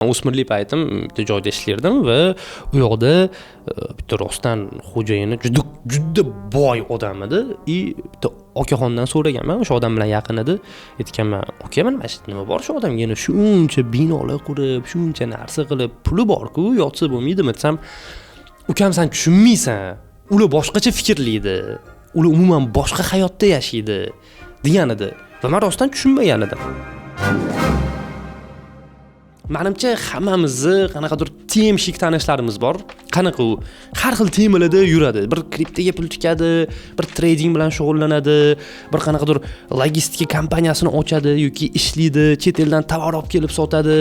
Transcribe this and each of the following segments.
O'smirlik paytim bitta joyda ishlardim va u yoqda bitta rostdan xo'jayini juda boy odam edi. Bitta okaxondan so'raganman, o'sha odam bilan yaqin edi. Aytganman, "Aka, mana shu nima bor shu odamga? Yana shuncha binolar qurib, shuncha narsa qilib, puli bor-ku, yotsa bo'lmaydimi?" desam, "Ukam, sen tushunmaysan. Ular boshqacha fikrlaydi. Ular umuman boshqa hayotda yashaydi" degan edi. Va men rostdan tushunmagan edim. Menimcha hammamizni qanaqadir temshik tanishlarimiz bor. Qanaqa u? Har xil temalarda yuradi. Bir kriptoga pul tikadi, bir trading bilan shug'ullanadi, bir qanaqadir logistika kompaniyasini ochadi yoki ishlaydi, chet eldan tovar olib kelib sotadi,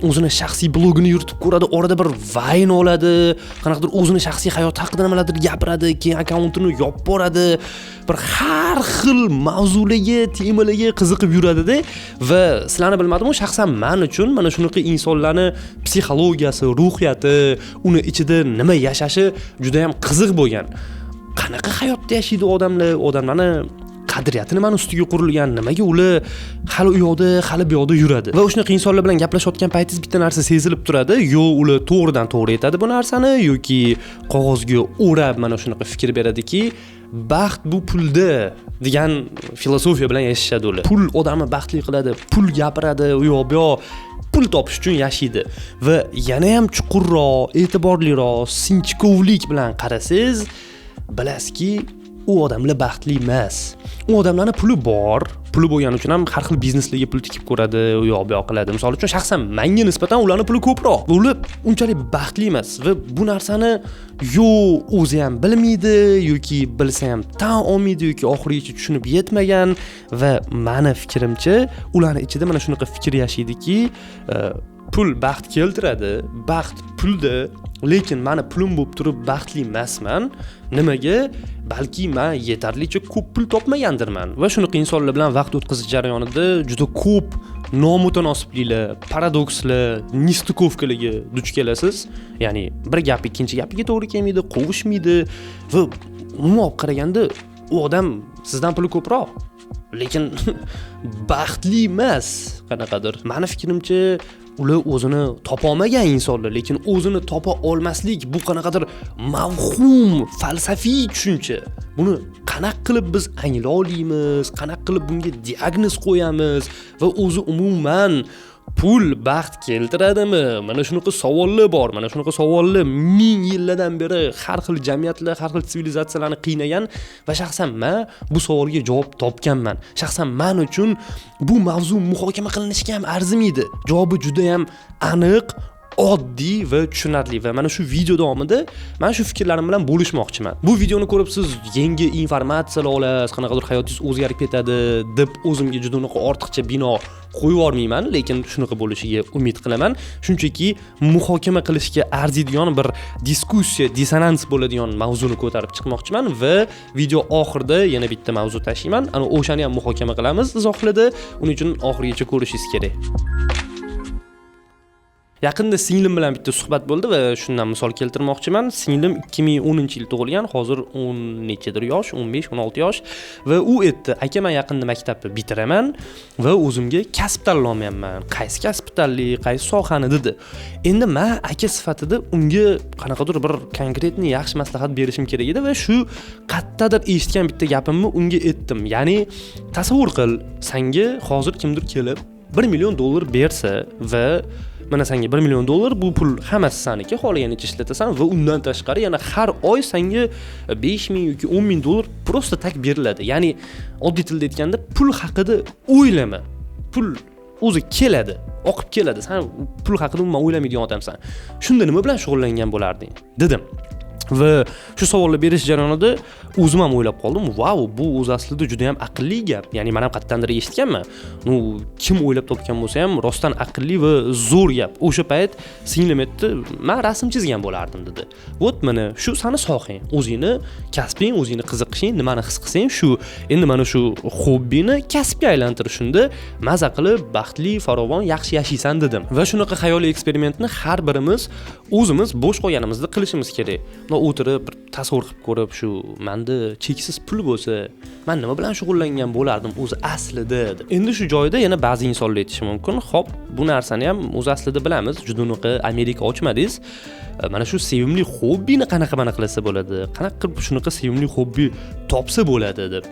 o'zini shaxsiy blogini yuritib ko'radi, orada bir vayn oladi, qanaqadir o'zini shaxsiy hayoti haqida nimalardir gapiradi, keyin akkauntini yopib boradi. Bir har xil mavzularga, temalarga qiziqib yuradi-da va sizlarni bilmadim, u shaxsan men uchun mana shunaqa insonlarning psixologiyasi, ruhiyati, uni ichida nima yashashi juda ham qiziq bo'lgan. Qanaqa hayotda yashaydi odamlarni qadriyati nimani ustiga qurilgan, nimaga ular hali u yoqda, hali bu yoqda yuradi. Va o'shunaqa insonlar bilan gaplashayotgan paytingiz bitta narsa sezilib turadi. Yo ular to'g'ridan to'g'ri aytadi bu narsani yoki qog'ozga o'rab mana shunaqa fikr beradiki, baxt bu pulda degan filosofiya bilan yashashadi ular. Pul odamni baxtli qiladi, pul gapiradi, u yoq bu yoq pul topish uchun yashaydi. Va yana ham chuqurroq, e'tiborliroq, sinchkovlik bilan qarasangiz, bilasizki, u odamlar baxtli emas. U odamlarning puli bor, puli bo'lgani uchun ham har xil bizneslarga pul tikib ko'radi, u yoq bu yoq qiladi. Misol uchun shaxsan menga nisbatan ularning puli ko'proq. Ular unchalik baxtli emas va bu narsani yo o'zi ham bilmaydi yoki bilsa ham tan olmaydi yoki oxirigacha tushunib yetmagan va meni fikrimcha ularning ichida mana shunaqa fikr yashaydiki, pul baxt keltiradi, baxt pulda, lekin meni pulim bo'lib turib baxtli emasman. Nimaga? Balki men yetarlicha ko'p pul topmagandirman. Va shunaqa insonlar bilan vaqt o'tkazish jarayonida juda ko'p nomutanosibliklar, paradokslar, nistikovkalarga duch kelasiz. Ya'ni bir gap ikkinchi gapiga to'g'ri kelmaydi, qovushmaydi va umuman olib qaraganda u odam sizdan puli ko'proq, lekin baxtli emas qanaqadir. Meni fikrimcha ular o'zini topa olmagan insonlar, lekin o'zini topa olmaslik bu qanaqadir mavhum, falsafiy tushuncha. Buni qanaqa qilib biz anglay olamiz, qanaqa qilib bunga diagnoz qo'yamiz va o'zi umuman pul baxt keltiradimi? Mana shunaqa savollar bor. Mana shunaqa savollar ming yillardan beri har xil jamiyatlar, har xil sivilizatsiyalarni qiynagan va shaxsan men bu savolga javob topganman. Shaxsan men uchun bu mavzu muhokama qilinishga ham arzimaydi. Javobi juda ham aniq, oddiy va tushunarli va mana shu video davomida men shu fikrlarim bilan bo'lishmoqchiman. Bu videoni ko'rib siz yangi informatsiyalar olasiz, qanaqadir hayotingiz o'zgarib ketadi deb o'zimga juda unaqa ortiqcha bino qo'yib yormayman, lekin shunaqa bo'lishiga umid qilaman. Shunchaki muhokama qilishga arziydigan bir diskussiya, dissonans bo'ladigan mavzuni ko'tarib chiqmoqchiman va video oxirida yana bitta mavzu tashlayman. Ana o'shani ham muhokama qilamiz izohlarda. Uning uchun oxirigacha ko'rishingiz kerak. Yaqinda singlim bilan bitta suhbat bo'ldi va shundan misol keltirmoqchiman. Singlim 2010-yil tug'ilgan, hozir 10 nechadir yosh, 15-16 yosh va u aytdi, "Aka, men yaqinda maktabni bitiraman va o'zimga kasb tanlayapman. Qaysi kasb tanlay, qaysi sohani?" dedi. Endi men aka sifatida unga qanaqadir bir konkretni yaxshi maslahat berishim kerak edi va shu qayerdadir eshitgan bitta gapimni unga aytdim. Ya'ni tasavvur qil, senga hozir kimdir kelib $1 million bersa va mana senga $1 million bu pul hammasi seniki, xohlaganicha ishlatasan va undan tashqari yana har oy senga $5,000 yoki $10,000 prosta tak beriladi. Ya'ni oddiy tilda aytganda pul haqida o'ylama. Pul o'zi keladi, oqib keladi. Sen pul haqida umuman o'ylamaydigan odamsan. Shunda nima bilan shug'ullangan bo'larding? dedim. Va shu savolni berish jarayonida o'zim ham o'ylab qoldim. Vau, bu o'z aslida juda ham aqlli gap. Ya'ni men ham qayerdandir eshitganman. Kim o'ylab topgan bo'lsa ham rostdan aqlli va zo'r gap. O'sha payt singlim aytdi, "Men rasm chizgan bo'lardim" dedi. "Vot mana shu seni sohang, o'zingni kasbing, o'zingni qiziqishing, nimani his qilsang shu. Endi mana shu hobbini kasbga aylantir, shunda maza qilib, baxtli, farovon, yaxshi yashaysan" dedim. Va shunaqa xayoliy eksperimentni har birimiz o'zimiz bo'sh qolganimizda qilishimiz kerak. o'tirib bir tasavvur qilib ko'rib, shu menda cheksiz pul bo'lsa, men nima bilan shug'ullangan bo'lardim o'zi aslida deb. Endi shu joyda yana ba'zi insonlar aytishi mumkin, "Xo'p, bu narsani ham o'zi aslida bilamiz, juda unaqa Amerika ochmadingiz. Mana shu sevimli hobbini qanaqa qilsa bo'ladi? Qanaqa qilib shunaqa sevimli hobbi topsa bo'ladi?" deb.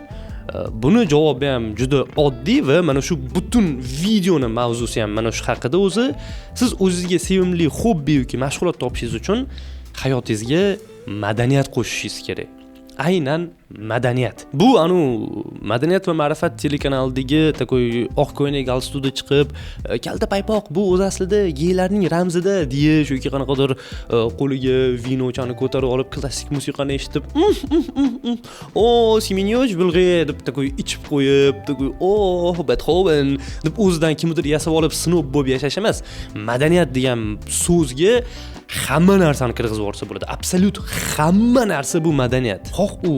Buni javobi ham juda oddiy va mana shu butun videoni mavzusi ham mana shu haqida o'zi. Siz o'zingizga sevimli hobbi yoki mashg'ulot topishingiz uchun hayotingizga madaniyat qo'shishingiz kerak. Aynan madaniyat. Bu Madaniyat va ma'rifat telekanalidagi takoy oq ko'ylak galstukda chiqib, kalta paypoq bu o'z aslida geylarning ramzida deyish yoki qanaqadir qo'liga vinochani ko'tarib olib klassik musiqani eshitib, "O, Semenyoch bilg'e" deb takoy ichib qo'yib, takoy "O, Beethoven" deb o'zidan kimdir yasab olib snob bo'lib yashash emas. Madaniyat degan so'zga hamma narsani kirgizib yuborsa bo'ladi. Absolut hamma narsa bu madaniyat. Xoh u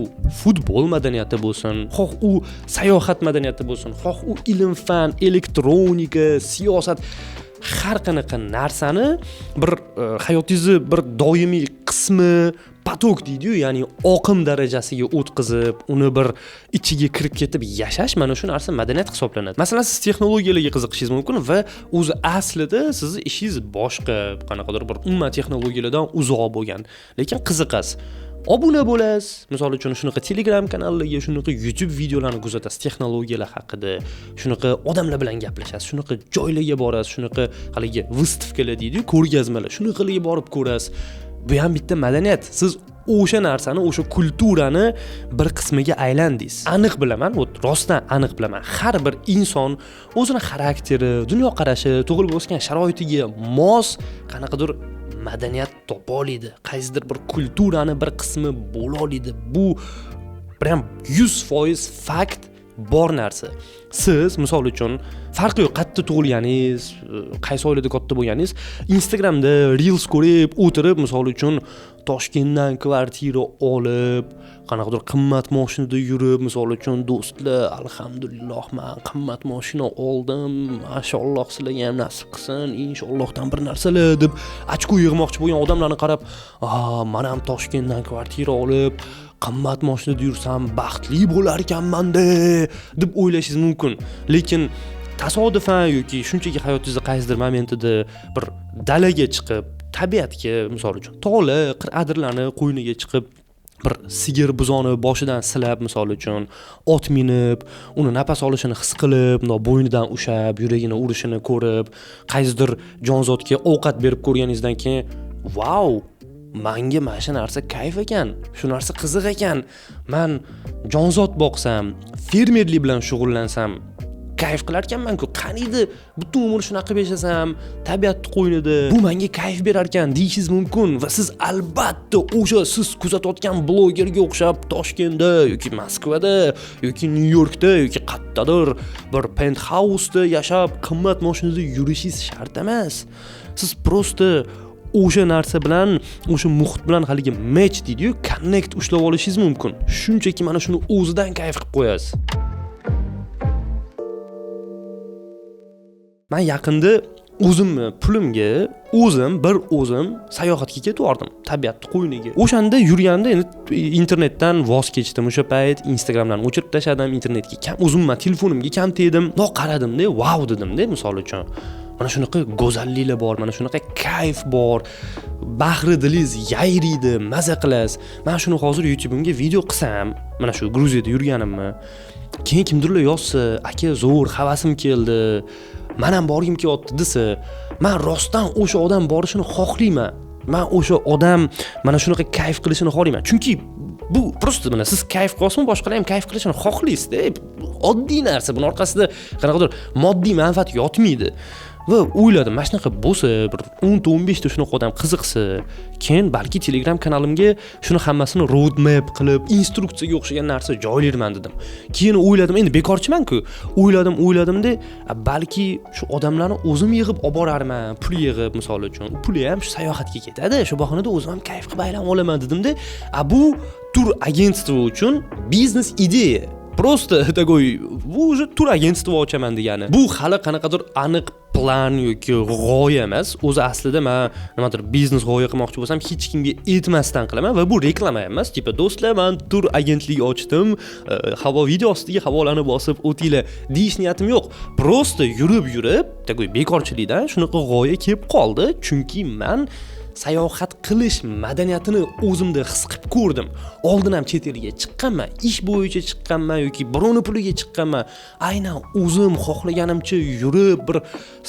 futbol madaniyati bo'lsin, xoh u sayohat madaniyati bo'lsin, xoh u ilm-fan, elektronika, siyosat, har qanaqa narsani bir hayotingizni bir doimiy qismi patok deydi-yu, ya'ni oqim darajasiga o'tkazib, uni bir ichiga kirib ketib yashash, mana shu narsa madaniyat hisoblanadi. Masalan, siz texnologiyalarga qiziqishingiz mumkin va o'zi aslida sizni ishingiz boshqa, qanaqadir bir umuman texnologiyalardan uzoq bo'lgan, lekin qiziqasiz. Obuna bo'lasiz. Misol uchun shunaqa Telegram kanallarga, shunaqa YouTube videolarini kuzatasiz texnologiyalar haqida, shunaqa odamlar bilan gaplashasiz, shunaqa joylarga borasiz, shunaqa haligi выставкалар deydi-yu, ko'rgazmalar, shunaqalarga borib ko'rasiz. Bu ham bitta madaniyat. Siz o'sha narsani, o'sha kulturani bir qismiga aylandingiz. Aniq bilaman, rostdan aniq bilaman. Har bir inson o'zini xarakteri, dunyoqarashi, tug'ilib o'sgan sharoitiga mos qanaqadir madaniyat topa oladi. Qaysidir bir kulturani bir qismi bo'la oladi. Bu prям 100% fakt bor narsa. Siz misol uchun farqi yo'q, qayerda tug'ilganingiz, qaysi oilada katta bo'lganingiz, Instagramda reels ko'rib o'tirib, misol uchun Toshkentdan kvartira olib, qanaqadir qimmat mashinada yurib, misol uchun do'stlar, alhamdulillah men qimmat mashina oldim, mashalloh sizlarga ham nasib qilsin, inshaallohdan bir narsalar deb ochko yig'moqchi bo'lgan odamlarni qarab, men ham Toshkentdan kvartira olib, qimmat mashinada yursam baxtli bo'lar ekanman-da deb o'ylashingiz mumkin. Lekin tasodifan yoki shunchaki hayotingizda qaysidir momentida bir dalaga chiqib, tabiatga, misol uchun tog'lar, qir-adirlarni qo'yniga chiqib, bir sigir buzoni boshidan silab, misol uchun ot minib, uni nafas olishini his qilib, bo'ynidan ushab, yuragini urishini ko'rib, qaysidir jonzotga ovqat berib ko'rganingizdan keyin, "Vau, menga mana shu narsa kayf ekan, shu narsa qiziq ekan. Men jonzot boqsam, fermerlik bilan shug'ullansam, kayf qilar ekanman-ku. Qaniydi butun umr shunaqa qilib yashasam, tabiatni qo'ynida, bu menga kayf berar ekan" deyishingiz mumkin va siz albatta o'sha siz kuzatayotgan blogerga o'xshab Toshkentda yoki Moskvada yoki Nyu-Yorkda yoki qayerdadir bir penthouse-da yashab, qimmat mashinada yurishingiz shart emas. Siz prosta o'sha narsa bilan, o'sha muhit bilan haligi match deydi-yu, connect ushlab olishingiz mumkin. Shunchaki mana shuni o'zidan kayf qilib qo'yasiz. Men yaqinda o'zimni pulimga o'zim sayohatga ketib tabiatni qo'yniga. O'shanda yurganda endi internetdan voz kechdim. O'sha payt Instagramdan o'chirib tashladim, internetga kam o'zimman telefonimga kam tegdim. Qaradimda, "Wow" dedimda, misol uchun. Mana shunaqa go'zalliklar bor, mana shunaqa kayf bor. Bahri dilingiz yayriydi, maza qilasiz. Men shuni hozir YouTube'imga video qilsam, mana shu Gruziyada yurganimni, keyin kimdirlar yozsa, "Aka, zo'r havasim keldi. Men ham borgim kelyapti" desa, men rostdan o'sha odam borishini xohlayman. Men o'sha odam mana shunaqa kayf qilishini xohlayman. Chunki bu prosta mana siz kayf qilasizmi, boshqalar ham kayf qilishini xohlaysiz-da. Oddiy narsa, buning orqasida qanaqadir moddiy manfaat yotmaydi. Va o'yladim, mana shunaqa bo'lsa, bir 10-15 ta shunaqa odam qiziqsa, keyin balki Telegram kanalimga shuni hammasini road map qilib, instruksiyaga o'xshagan narsa joylayman dedim. Keyin o'yladim, endi bekorchiman-ku. O'yladim-da, balki shu odamlarni o'zim yig'ib olib borarman, pul yig'ib, misol uchun. Puli ham shu sayohatga ketadi. Shu bahonada o'zim ham kayf qilib aylanib olaman dedim-da. Bu tur agentstvo uchun biznes ideya. Prosta tagoy, bu tur agentstvo ochaman degani. Bu hali qanaqadir aniq plan yoki g'oya emas. O'zi aslida men nimadir biznes g'oya qilmoqchi bo'lsam, hech kimga aytmasdan qilaman va bu reklama emas. Tipa do'stlar, men tur agentligi ochdim, havo video ostiga havolani bosib o'tinglar deyish niyatim yo'q. Prosta yurib, takoy bekorchilikdan shunaqa g'oya kelib qoldi, chunki men sayohat qilish madaniyatini o'zimda his qilib ko'rdim. Oldin ham chet elga chiqqanman, ish bo'yicha chiqqanman yoki birovni puliga chiqqanman. Aynan o'zim xohlaganimcha yurib bir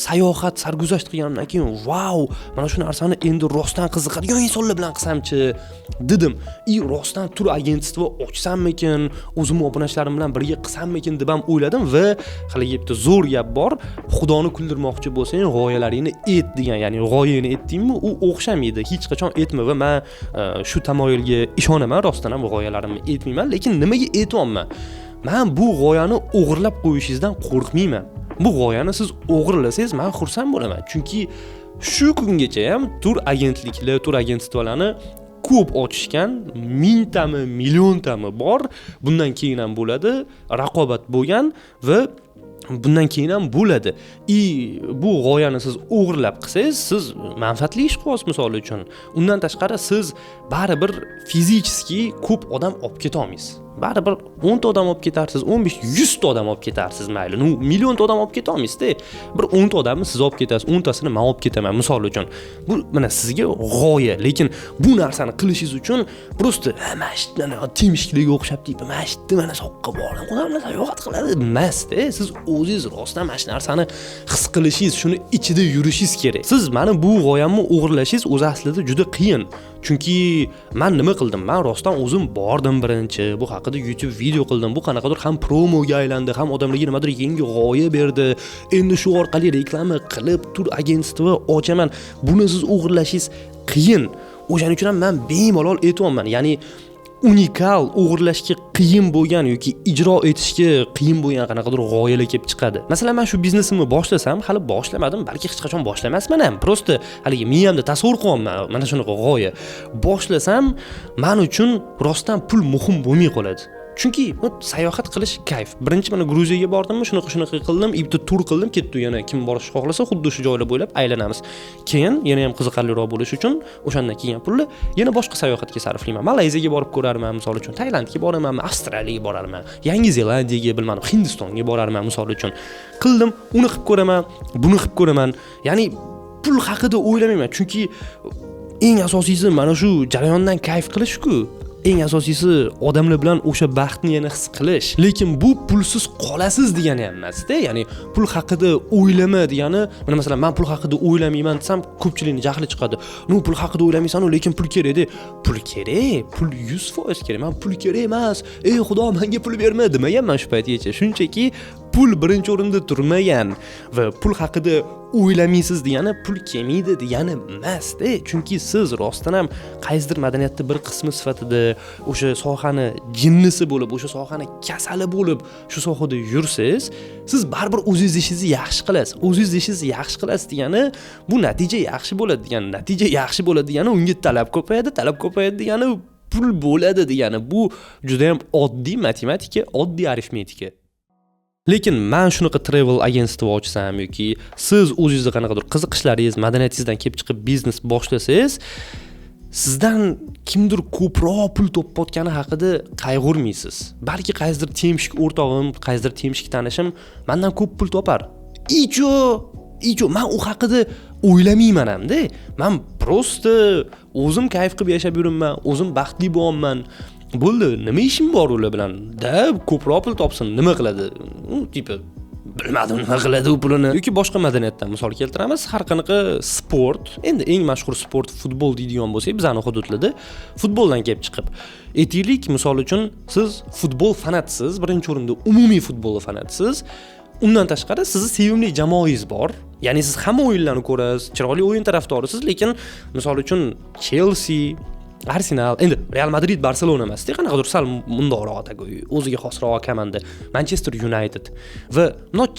sayohat sarguzasht qilganimdan keyin, "Vau, mana shu narsani endi rostdan qiziqadigan insonlar bilan qilsamchi" dedim. Rostdan tur agentstvo ochsammikin, o'zim obunachilarim bilan birga qilsammikin deb ham o'yladim va haliga bitta zo'r gap bor. Xudoni kuldirmoqchi bo'lsang, g'oyalaringni ayt degan, ya'ni g'oyangni aytdingmi, u o'xshamaydi. Hech qachon aytma va men shu tamoyilga ishonaman, rostdan ham g'oyalarimni aytmayman, lekin nimaga aytyapman? Men bu g'oyani o'g'irlab qo'yishingizdan qo'rqmayman. Bu g'oyani siz o'g'irlasangiz men xursand bo'laman, chunki shu kungacha ham tur agentliklar, tur agentstvolarni ko'p ochishgan, mingtami, milliontami bor. Bundan keyin ham bo'ladi, raqobat bo'lgan va bundan keyin ham bo'ladi. Bu g'oyani siz o'g'irlab qilsangiz, siz manfaatli ish qilyapsiz misol uchun. Undan tashqari siz baribir fizически ko'p odam olib keta olmaysiz. Baribir 10 ta odam olib ketarsiz, 15, 100 ta odam olib ketarsiz, mayli. Million ta odam olib keta olmaysiz-da. Bir 10 ta odamni siz olib ketasiz, 10 tasini men olib ketaman misol uchun. Bu mana sizga g'oya, lekin bu narsani qilishingiz uchun prosta mana temishkiliga o'xshab deydi, mana soqqa bordim, odamlar sayohat qiladi emas-da. Siz o'zingiz rostdan mana shu narsani his qilishingiz, shuni ichida yurishingiz kerak. Siz mana bu g'oyamni o'g'irlashingiz o'zi aslida juda qiyin. Chunki men nima qildim? Men rostdan o'zim bordim birinchi, bu haqida YouTube video qildim. Bu qanaqadir ham promoga aylandi, ham odamlarga nimadir yangi g'oya berdi. Endi shu orqali reklama qilib tur agentstvo ochaman. Buni siz o'g'irlashingiz qiyin. O'shaning uchun ham men bemalol aytyapman. Ya'ni unikal, o'g'irlashga qiyin bo'lgan yoki ijro etishga qiyin bo'lgan qanaqadir g'oyalar kelib chiqadi. Masalan, men shu biznesimni boshlasam, hali boshlamadim, balki hech qachon boshlamasman ham. Prosta haligi miyamda tasavvur qilyapman, mana shunaqa g'oya. Boshlasam, men uchun rostdan pul muhim bo'lmay qoladi. Chunki sayohat qilish kayf. Birinchi mana Gruziyaga bordimmi, shunaqa qildim, bitta tur qildim, ketdi yana kim borish xohlasa, xuddi shu joylar bo'ylab aylanamiz. Keyin yana ham qiziqarliroq bo'lish uchun o'shandan kelgan pulni yana boshqa sayohatga sarflayman. Malayziyaga borib ko'rarman, misol uchun Tailandga boraman, Avstraliyaga borarman, Yangi Zelandiyaga, bilmadim, Hindistonga borarman misol uchun. Qildim, uni qilib ko'raman, buni qilib ko'raman. Ya'ni pul haqida o'ylamayman, chunki eng asosiysi mana shu jarayondan kayf qilish-ku. Eng asosiysi odamlar bilan o'sha baxtni yana his qilish. Lekin bu pulsiz qolasiz degani ham emas-da. Ya'ni pul haqida o'ylama degani, mana masalan men pul haqida o'ylamayman desam, ko'pchilikning jahli chiqadi. Pul haqida o'ylamaysan-ku, lekin pul kerak-da. Pul kerak, pul 100% kerak. Men pul kerak emas. Ey Xudo, menga pul berma demaganman shu paytgacha. Shunchaki pul birinchi o'rinda turmagan va pul haqida o'ylamaysiz degani pul kelmaydi degani emas-da. Chunki siz rostdan ham qaysidir madaniyatda bir qismi sifatida o'sha sohani jinnisi bo'lib, o'sha sohani kasali bo'lib, shu sohada yursiz, siz baribir o'zingiz ishingizni yaxshi qilasiz. O'zingiz ishingizni yaxshi qilasiz degani bu natija yaxshi bo'ladi degani. Natija yaxshi bo'ladi degani unga talab ko'payadi degani pul bo'ladi degani. Bu juda ham oddiy matematika, oddiy arifmetika. Lekin men shunaqa travel agentstvo ochsam yoki siz o'zingizga qanaqadir qiziqishlaringiz, madaniyatingizdan kelib chiqib biznes boshlasangiz, sizdan kimdir ko'proq pul topayotgani haqida qayg'urmaysiz. Balki qaysidir temishk o'rtog'im, qaysidir temishk tanishim mendan ko'p pul topar. Icho, men u haqida o'ylamayman hamda. Men prosta o'zim kayf qilib yashab yuribman, o'zim baxtli bo'lyapman. Bo'ldi, nima ishim bor ular bilan? Ko'proq pul topsin, nima qiladi? Tipi bilmadim nima qiladi u pulini. Yoki boshqa madaniyatdan misol keltiramiz. Har qanaqa sport, endi eng mashhur sport futbol deydigan bo'lsak, bizning hududlarda futboldan kelib chiqib. Aytaylik, misol uchun siz futbol fanatsiz, birinchi o'rinda umumiy futbol fanatsiz. Undan tashqari sizni sevimli jamoangiz bor. Ya'ni siz hamma o'yinlarni ko'rasiz, chiroyli o'yin tarafdorisiz, lekin misol uchun Chelsea, Arsenal, endi Real Madrid, Barcelona emas, qanaqadir sal mundoqroq o'ziga xosroq komanda, Manchester United. Va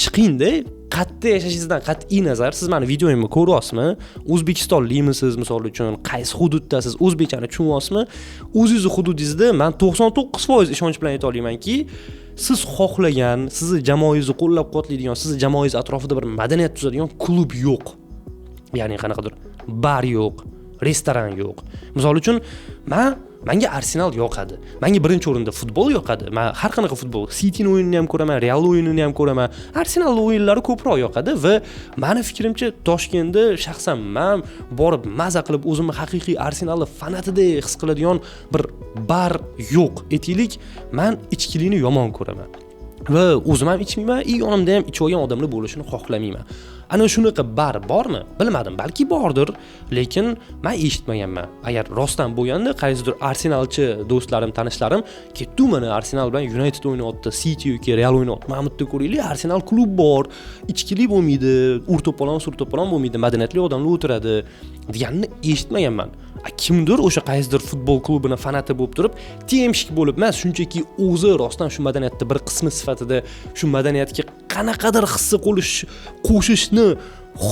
chiqingda qayerda yashashingizdan qat'iy nazar, siz meni videoyimni ko'ryapsizmi? O'zbekistonlikmisiz misol uchun, qaysi hududdasiz, o'zbekchani tushunyapsizmi? O'zingizning hududingizda men 99% ishonch bilan ayta olamanki, siz xohlagan, sizni jamoangizni qo'llab-quvvatlaydigan, sizni jamoangiz atrofida bir madaniyat tuzadigan klub yo'q. Ya'ni qanaqadir bar yo'q, restoran yo'q. Misol uchun menga Arsenal yoqadi. Menga birinchi o'rinda futbol yoqadi. Men har qanaqa futbol, City'ning o'yinini ham ko'raman, Real o'yinini ham ko'raman. Arsenal o'yinlari ko'proq yoqadi va meni fikrimcha Toshkentda shaxsan men borib maza qilib o'zimni haqiqiy Arsenal fanatidek his qiladigan bir bar yo'q. Aytaylik, men ichkilikni yomon ko'raman. Va o'zim ham ichmayman, yonimda ham ichib olgan odamlar bo'lishini xohlamayman. Ana shunaqa bar bormi? Bilmadim, balki bordir, lekin men eshitmaganman. Agar rostdan bo'lganda, qaysidir Arsenalchi do'stlarim, tanishlarim ketdi mana Arsenal bilan United o'ynayapti, City yoki Real o'ynayapti. Mahmudda ko'raylik, Arsenal klub bor, ichkilik bo'lmaydi, ur-to'polon, sur-to'polon bo'lmaydi, madaniyatli odamlar o'tiradi deganini eshitmaganman. Kimdir o'sha qaysidir futbol klubini fanati bo'lib turib, temshik bo'lib emas, shunchaki o'zi rostdan shu madaniyatda bir qismi sifatida shu madaniyatga qanaqadir hissa qo'shishni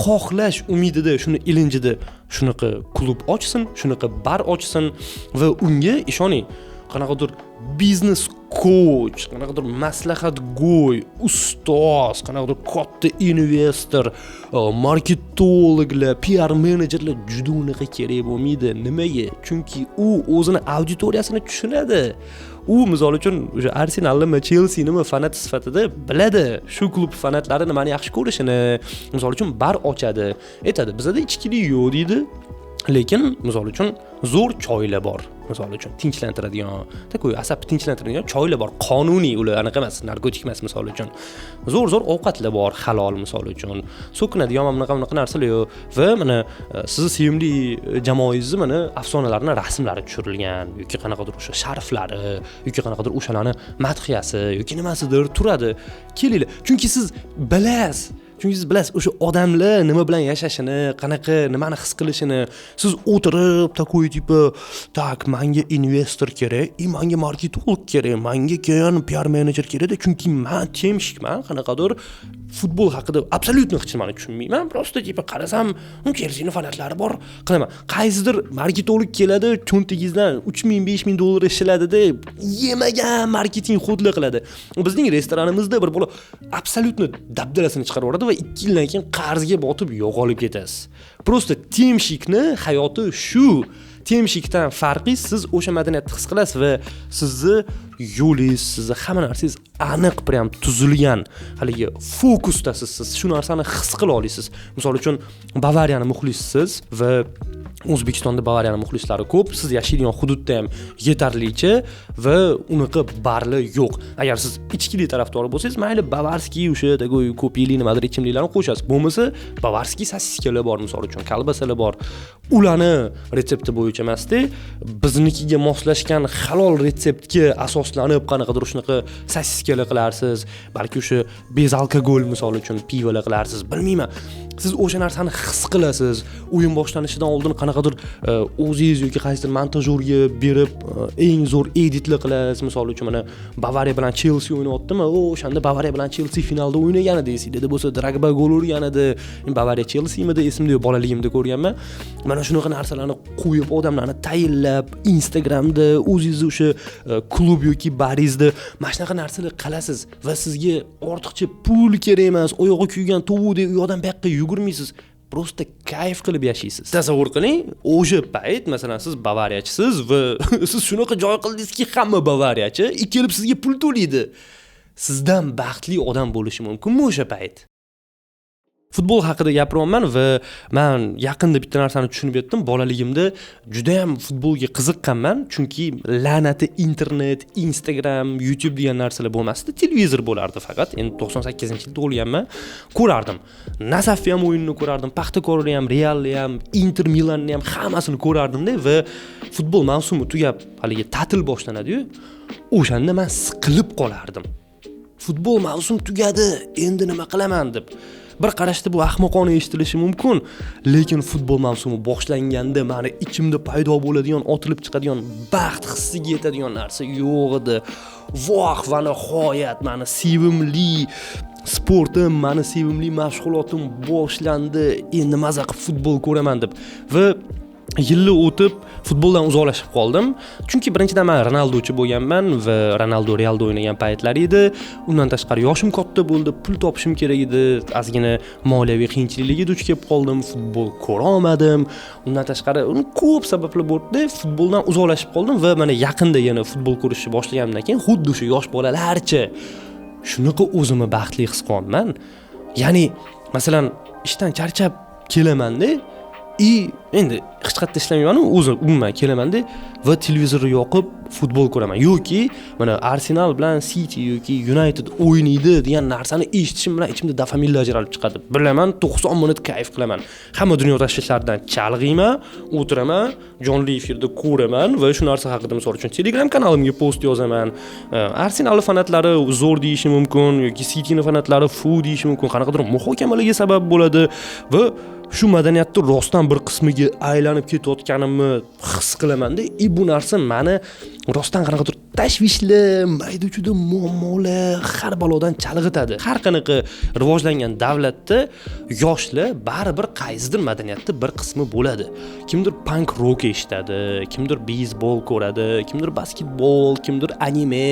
xohlash umidida, shuni ilinjida shunaqa klub ochsin, shunaqa bar ochsin va unga ishoning, qanaqadir biznes coach, qanaqadir maslahat go'y, ustoz, qanaqadir katta investor, marketologlar, PR menejerlar juda unaqa kerak bo'lmaydi. Nimaga? Chunki u o'zini auditoriyasini tushunadi. U misol uchun o'sha Arsenalni, Chelsea'ni fanat sifatida biladi. Shu klub fanatlari nimani yaxshi ko'rishini, misol uchun bar ochadi. Aytadi, bizda ichkilik yo'q deydi. Lekin misol uchun zo'r choylar bor. Misol uchun tinchlantiradigan, takoy asabni tinchlantiradigan choylar bor. Qonuniy, ular anaqa emas, narkotik emas misol uchun. Zo'r ovqatlar bor, halol misol uchun. So'kinadigan bunaqa narsalar yo'q. Va mana sizni sevimli jamoangizni mana afsonalarini rasmlari tushirilgan yoki qanaqadir o'sha sharflari yoki qanaqadir o'shalarni madhiyasi yoki nimasidir turadi. Kelinglar. Chunki siz bilasiz o'sha odamlar nima bilan yashashini, qanaqa nimani his qilishini. Siz o'tirib takoy tipa, tak, menga investor kerak, menga marketolog kerak, menga keyin PR menejer kerak, chunki men temshikman, qanaqadir futbol haqida absolyutno hech nimani tushunmayman. Prosta tipa qarasam, Chelsea'ning fanatlari bor, qilaman. Qaysidir marketolog keladi, cho'ntagingizdan 3000-5000 dollar ishlatadi, yemagan marketing xudli qiladi. Bizning restoranimizda bir bola absolyutno dabdalasini chiqarib yuboradi va 2 yildan keyin qarzga botib yo'qolib ketasiz. Prosta temshikni hayoti shu. Temshikdan farqi siz o'sha madaniyatni his qilasiz va sizni yo'lingiz, sizni hamma narsangiz aniq, prям tuzilgan. Haligi fokusdasiz siz. Shu narsani his qila olasiz. Misol uchun Bavariyani muxlissiz va O'zbekistonda Bavariyani muxlislari ko'p, siz yashaydigan hududda ham yetarlicha va unaqa barlar yo'q. Agar siz ichkilik tarafdori bo'lsangiz, mayli bavarskiy o'sha tagoy ko'p yillik nimadir ichimliklarni qo'shasiz. Bo'lmasa bavarskiy sosiskalar bor, misol uchun kolbasalar bor. Ularni retsepti bo'yicha emasda, biznikiga moslashgan halol retseptga asoslanib qanaqadir shunaqa sosiskalar qilarsiz, balki o'sha bezalkogol misol uchun pivolar qilarsiz, bilmayman. Siz o'sha narsani his qilasiz. O'yin boshlanishidan oldin qanaqadir o'zingiz yoki qaysidir montajyorga berib eng zo'r editlar qilasiz. Misol uchun mana Bavariya bilan Chelsea o'ynayaptimi? O'shanda Bavariya bilan Chelsea finalda o'ynagan edi, esingizda bo'lsa Drogba gol urgan edi. Bavariya Chelsea'midi esimda yo'q, bolaligimda ko'rganman. Mana shunaqa narsalarni qo'yib, odamlarni tayinlab, Instagramda o'zingiz o'sha klub yoki baringizda mana shunaqa narsalar qilasiz va sizga ortiqcha pul kerak emas. Oyog'i kuygan tovuqdek u yoqdan bu yoqqa yugurmaysiz. Prosta kayf qilib yashaysiz. Tasavvur qiling, o'sha payt masalan siz bavariyachisiz va siz shunaqa joy qildingizki, hamma bavariyachi kelib sizga pul to'laydi. Sizdan baxtli odam bo'lishi mumkinmi o'sha payt? Futbol haqida gapiryapman va men yaqinda bitta narsani tushunib yetdim. Bolaligimda juda ham futbolga qiziqqanman, chunki la'nati internet, Instagram, YouTube degan narsalar bo'lmasdi, televizor bo'lardi faqat. Endi 98-yilda tug'ilganman, ko'rardim. Nasafni ham o'yinini ko'rardim, Paxtakorni ham, Realni ham, Inter Milanni ham hammasini ko'rardim-da va futbol mavsumi tugab, haligi ta'til boshlanadi-yu, o'shanda men siqilib qolardim. Futbol mavsumi tugadi, endi nima qilaman deb. Bir qarashda bu ahmoqona eshitilishi mumkin, lekin futbol mavsumi boshlanganda meni ichimda paydo bo'ladigan, otilib chiqadigan baxt hissiga yetadigan narsa yo'q edi. Voh, va nihoyat meni sevimli sportim, meni sevimli mashg'ulotim boshlandi. Endi maza qilib futbol ko'raman deb. Va yillar o'tib futboldan uzoqlashib qoldim. Chunki birinchidan men Ronaldochi bo'lganman va Ronaldo Realda o'ynagan paytlar edi. Undan tashqari yoshim katta bo'ldi, pul topishim kerak edi. Ozgina moliyaviy qiyinchiliklarga duch kelib qoldim, futbol ko'ra olmadim. Undan tashqari ko'p sabablar bo'ldi. Futboldan uzoqlashib qoldim va mana yaqinda yana futbol ko'rishni boshlaganimdan keyin xuddi shu yosh bolalarcha shunaqa o'zimni baxtli his qilaman. Ya'ni, masalan, ishdan charchab kelaman-da, endi hech qayerda ishlamayman, o'zim umuman kelaman-da va televizorni yoqib futbol ko'raman yoki mana Arsenal bilan City yoki United o'ynaydi degan narsani eshitishim bilan ichimda dopaminlar ajralib chiqadi. Bilaman, 90 minut kayf qilaman. Hamma dunyo tashvishlaridan chalg'iyman, o'tiraman, jonli efirda ko'raman va shu narsa haqida misol uchun Telegram kanalimga post yozaman. Arsenal fanatlari zo'r deyishi mumkin yoki City fanatlari fu deyishi mumkin. Qanaqadir muhokamalarga sabab bo'ladi va shu madaniyatni rostdan bir qismiga aylanib ketayotganimni his qilaman-da. Bu narsa meni rostdan qanaqadir tashvishli, mayda-chuyda muammolar, har balodan chalg'itadi. Har qanaqa rivojlangan davlatda yoshlar baribir qaysidir madaniyatda bir qismi bo'ladi. Kimdir punk rock eshitadi, kimdir beysbol ko'radi, kimdir basketbol, kimdir anime,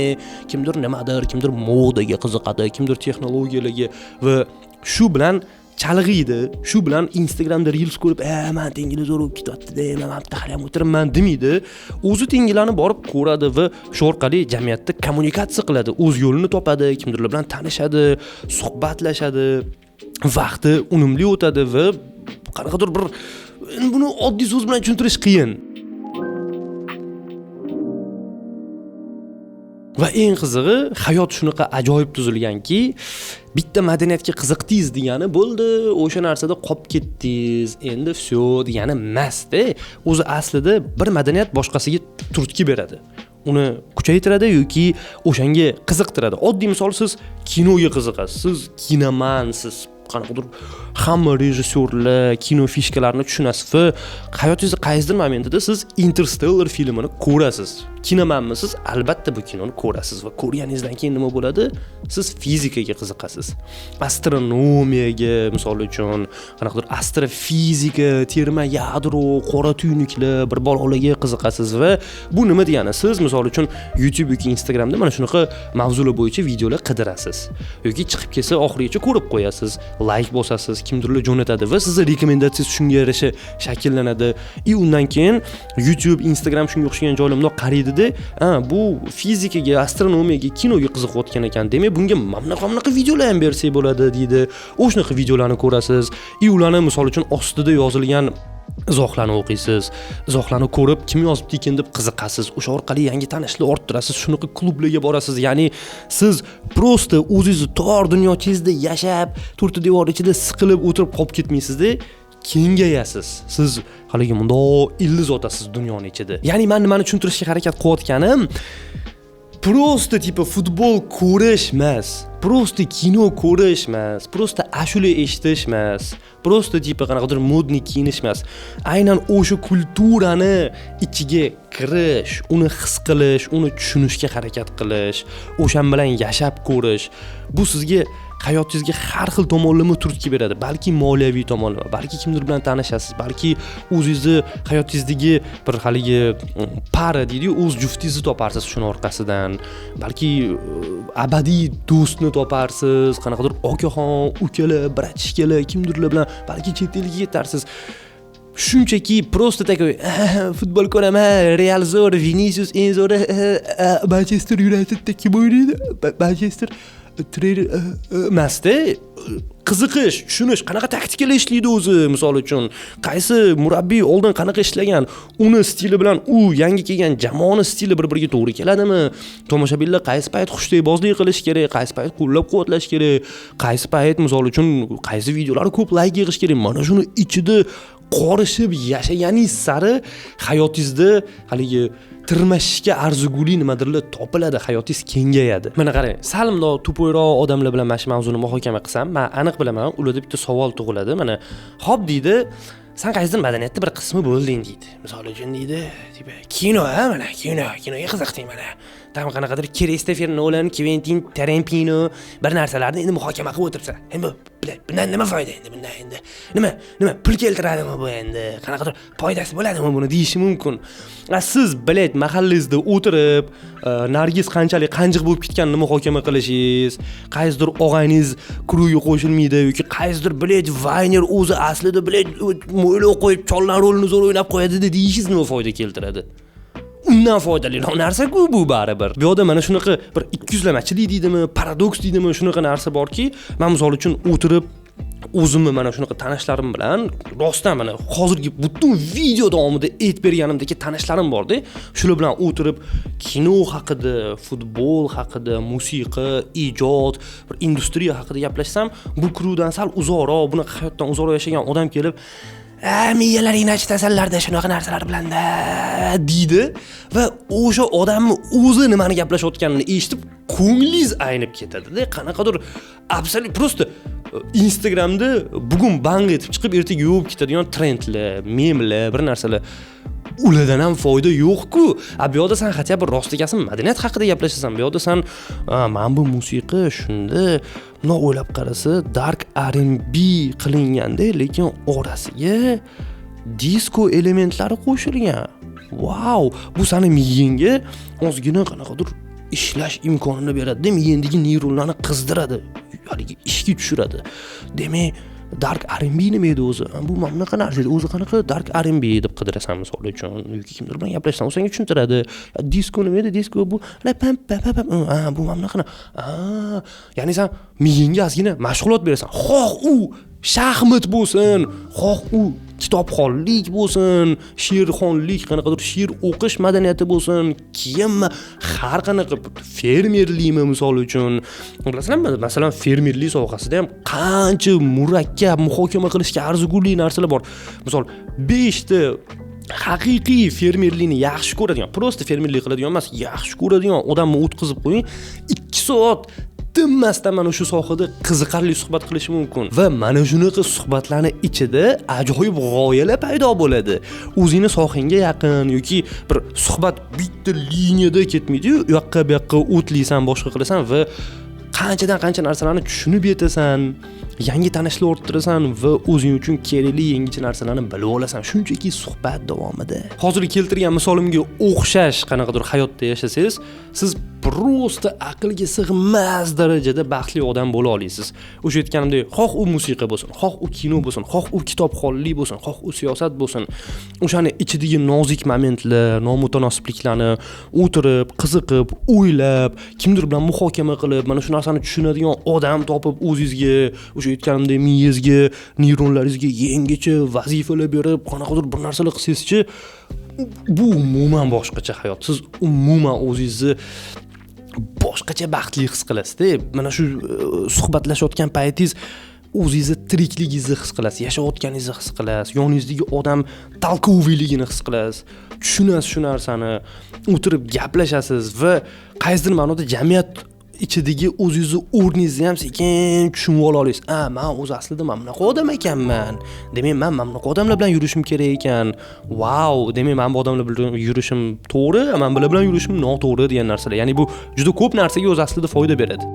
kimdir nimadir, kimdir modaga qiziqadi, kimdir texnologiyalarga va shu bilan chalg'iydi. Shu bilan Instagramda reels ko'rib, men tengilar zo'r bo'lib ketyapti-da, men bitta qarab o'tiribman demaydi. O'zi tengilarni borib ko'radi va shu orqali jamiyatda kommunikatsiya qiladi, o'z yo'lini topadi, kimdirlar bilan tanishadi, suhbatlashadi, vaqti unumli o'tadi va qanaqadir bir buni oddiy so'z bilan tushuntirish qiyin. Va eng qizig'i, hayot shunaqa ajoyib tuzilganki, bitta madaniyatga qiziqdingiz degani bo'ldi, o'sha narsada qolib ketdingiz, endi всё degani emas-da. O'zi aslida bir madaniyat boshqasiga turtki beradi. Uni kuchaytiradi yoki o'shanga qiziqtiradi. Oddiy misol, siz kinoga qiziqasiz, siz kinomansiz, qanaqadir hamma rejissyorlar, kino fishkalarini tushunasiz va hayotingizda qaysidir momentida siz Interstellar filmini ko'rasiz. Kinomanmisiz? Albatta bu kinoni ko'rasiz va ko'rganingizdan keyin nima bo'ladi? Siz fizikaga qiziqasiz. Astronomiyaga, misol uchun, qanaqadir astrofizika, terma yadro, qora tuynuklar, bir bolalarga qiziqasiz va bu nima degani? Siz misol uchun YouTube yoki Instagramda mana shunaqa mavzular bo'yicha videolar qidirasiz yoki chiqib kelsa oxirigacha ko'rib qo'yasiz, like bosasiz, kimdirlar jo'natadi va sizning rekomendatsiyangiz shunga yarasha shakllanadi. Undan keyin YouTube, Instagram shunga o'xshagan joylarga qaraydi. Bu fizikaga, astronomiyaga, kinoga qiziqayotgan ekan. Demak, bunga mamnaqa videolar ham bersak bo'ladi deydi. O'shanaqa videolarni ko'rasiz. Ularni misol uchun ostida yozilgan izohlarni o'qiysiz. Izohlarni ko'rib, kim yozibdi ekan deb qiziqasiz. O'sha orqali yangi tanishlar orttirasiz. Shunaqa klublarga borasiz. Ya'ni siz prosta o'zingizni tor dunyochangizni yashab, to'rtta devor ichida siqilib o'tirib qolib ketmaysiz-da. Kengayasiz. Siz haligi mundoq ildiz otasiz dunyoning ichida. Ya'ni men nimani tushuntirishga harakat qilayotganim, prosta tipa futbol ko'rish emas, prosta kino ko'rish emas, prosta ashula eshitish emas, prosta tipa qanaqadir modniy kiyinish emas. Aynan o'sha kulturani ichiga kirish, uni his qilish, uni tushunishga harakat qilish, o'shan bilan yashab ko'rish. Bu sizga hayotingizga har xil tomonlama turtki beradi. Balki moliyaviy tomonlama, balki kimdir bilan tanishasiz, balki o'zingizni hayotingizdagi bir haligi para deydi-ku, o'z juftingizni toparsiz shuni orqasidan. Balki abadiy do'stni toparsiz, qanaqadir okaxon, ukalar, bratishkalar, kimdirlar bilan balki chet elga ketarsiz. Shunchaki prosta takoy futbol ko'raman, Real zo'r, Vinicius eng zo'ri, Manchester Unitedda kim o'ynaydi? Manchester emasda, qiziqish, tushunish, qanaqa taktikalar ishlaydi o'zi, misol uchun, qaysi murabbiy oldin qanaqa ishlagan, uni stili bilan u yangi kelgan jamoani stili bir-biriga to'g'ri keladimi? Tomoshabinlar qaysi payt xushtaybozlik qilish kerak, qaysi payt qo'llab-quvvatlash kerak, qaysi payt misol uchun qaysi videolar ko'p like yig'ish kerak. Mana shuni ichida qorishib yashaganingiz sari hayotingizda haligi tirmashishga arzigulik nimadirlar topiladi, hayotingiz kengayadi. Mana qarang, salimdoq to'poyroq odamlar bilan mana shu mavzuni muhokama qilsam, men aniq bilaman, ularda bitta savol tug'iladi. Mana, "Xo'p" deydi, "Sen qaysidir madaniyatda bir qismi bo'lding" deydi. Misol uchun deydi, tipa kino, mana kinoga qiziqding mana. Tam qanaqadir Christopher Nolan, Quentin Tarantino bir narsalarni endi muhokama qilib o'tiribsan. Endi bundan nima foyda endi, bundan endi nima pul keltiradimi bu endi, qanaqadir foydasi bo'ladimi buni deyishi mumkin. Siz mahallangizda o'tirib, Nargiz qanchalik qanjiq bo'lib ketganini muhokama qilishingiz, qaysidir og'ayingiz kruga qo'shilmaydi yoki qaysidir Vayner o'zi aslida mo'ylov qo'yib chollar rolini zo'r o'ynab qo'yadi deyishingiz nima foyda keltiradi? Undan foydaliroq narsa-ku bu baribir. Bu yerda mana shunaqa bir 200lamachilik deydimi, paradoks deydimi, shunaqa narsa borki, men misol uchun o'tirib o'zimni mana shunaqa tanishlarim bilan rostdan mana hozirgi butun video davomida aytib berganimdagi tanishlarim bor-da. Shular bilan o'tirib kino haqida, futbol haqida, musiqa, ijod, bir industriya haqida gaplashsam, bu kruvdan sal uzoqroq, buni hayotdan uzoqroq yashagan odam kelib miyalaringni achitasanlarda shunaqa narsalar bilan-da deydi va o'sha odamni o'zi nimani gaplashayotganini eshitib ko'nglingiz aynib ketadi-da. Qanaqadir absolut prosta Instagramda bugun bang etib chiqib ertaga yo'q ketadigan trendlar, memlar, bir narsalar ulardan ham foyda yo'q-ku. Bu yerda sen hatto bir rostligasi madaniyat haqida gaplashasan. Bu yerda sen men bu musiqa shunda o'ylab qarasa dark R&B qilinganda, lekin orasiga disko elementlari qo'shilgan. Wow, bu seni miyangga ozgina qanaqadir ishlash imkonini beradi, miyangdagi neyronlarni qizdiradi, haligi ishga tushiradi. Demak, dark R&B nima edi o'zi? Bu mamlaqa narsa edi. O'zi qanaqa dark R&B deb qidirasan misol uchun, yoki kimdir bilan gaplashsan, u senga tushuntiradi. Disko nima edi? Disko bu bu mamlaqa. Ya'ni sen miyangga ozgina mashg'ulot berasan. Xoh u shaxmat bo'lsin, xoh u kitobxonlik bo'lsin, she'rxonlik, qanaqadir she'r o'qish madaniyati bo'lsin, keyin har qanaqa fermerlikmi misol uchun. Bilasizlarmi, masalan, fermerlik sohasida ham qancha murakkab muhokama qilishga arzigulik narsalar bor. Misol 5 ta haqiqiy fermerlikni yaxshi ko'radigan, prosta fermerlik qiladigan emas, yaxshi ko'radigan odamni o'tkazib qo'ying, 2 soat tinmasdan mana shu sohada qiziqarli suhbat qilish mumkin va mana shunaqa suhbatlarni ichida ajoyib g'oyalar paydo bo'ladi. O'zingni sohangga yaqin yoki bir suhbat bitta liniyada ketmaydi-yu, u yoqqa bu yoqqa o'tlaysan, boshqa qilasan va qanchadan qancha narsalarni tushunib yetasan, yangi tanishlar orttirasan va o'zing uchun kerakli yangicha narsalarni bilib olasan, shunchaki suhbat davomida. Hozir keltirgan misolimga o'xshash qanaqadir hayotda yashasangiz, siz prosta aqlga sig'mas darajada baxtli odam bo'la olasiz. O'sha aytganimdek, xoh u musiqa bo'lsin, xoh u kino bo'lsin, xoh u kitobxonlik bo'lsin, xoh u siyosat bo'lsin, o'shani ichidagi nozik momentlar, nomutanosibliklarni o'tirib, qiziqib, o'ylab, kimdir bilan muhokama qilib, mana shu narsani tushunadigan odam topib o'zingizga, o'sha aytganimdek miyangizga, neyronlaringizga yangicha vazifalar berib, qanaqadir bir narsalar qilsangizchi, bu umuman boshqacha hayot. Siz umuman o'zingizni boshqacha baxtli his qilasiz-da. Mana shu suhbatlashayotgan paytingiz o'zingizni tirikligingizni his qilasiz, yashayotganingizni his qilasiz, yoningizdagi odam talqoviyligini his qilasiz. Tushunasiz shu narsani, o'tirib gaplashasiz va qaysidir ma'noda jamiyat ichidagi o'zingizni o'rningizni ham sekin tushunib olasiz. Men o'zi aslida mana bunaqa odam ekanman. Demak, men mana bunaqa odamlar bilan yurishim kerak ekan. Wow, demak, men bu odamlar bilan yurishim to'g'ri, men bular bilan yurishim noto'g'ri degan narsalar. Ya'ni bu juda ko'p narsaga o'z aslida foyda beradi.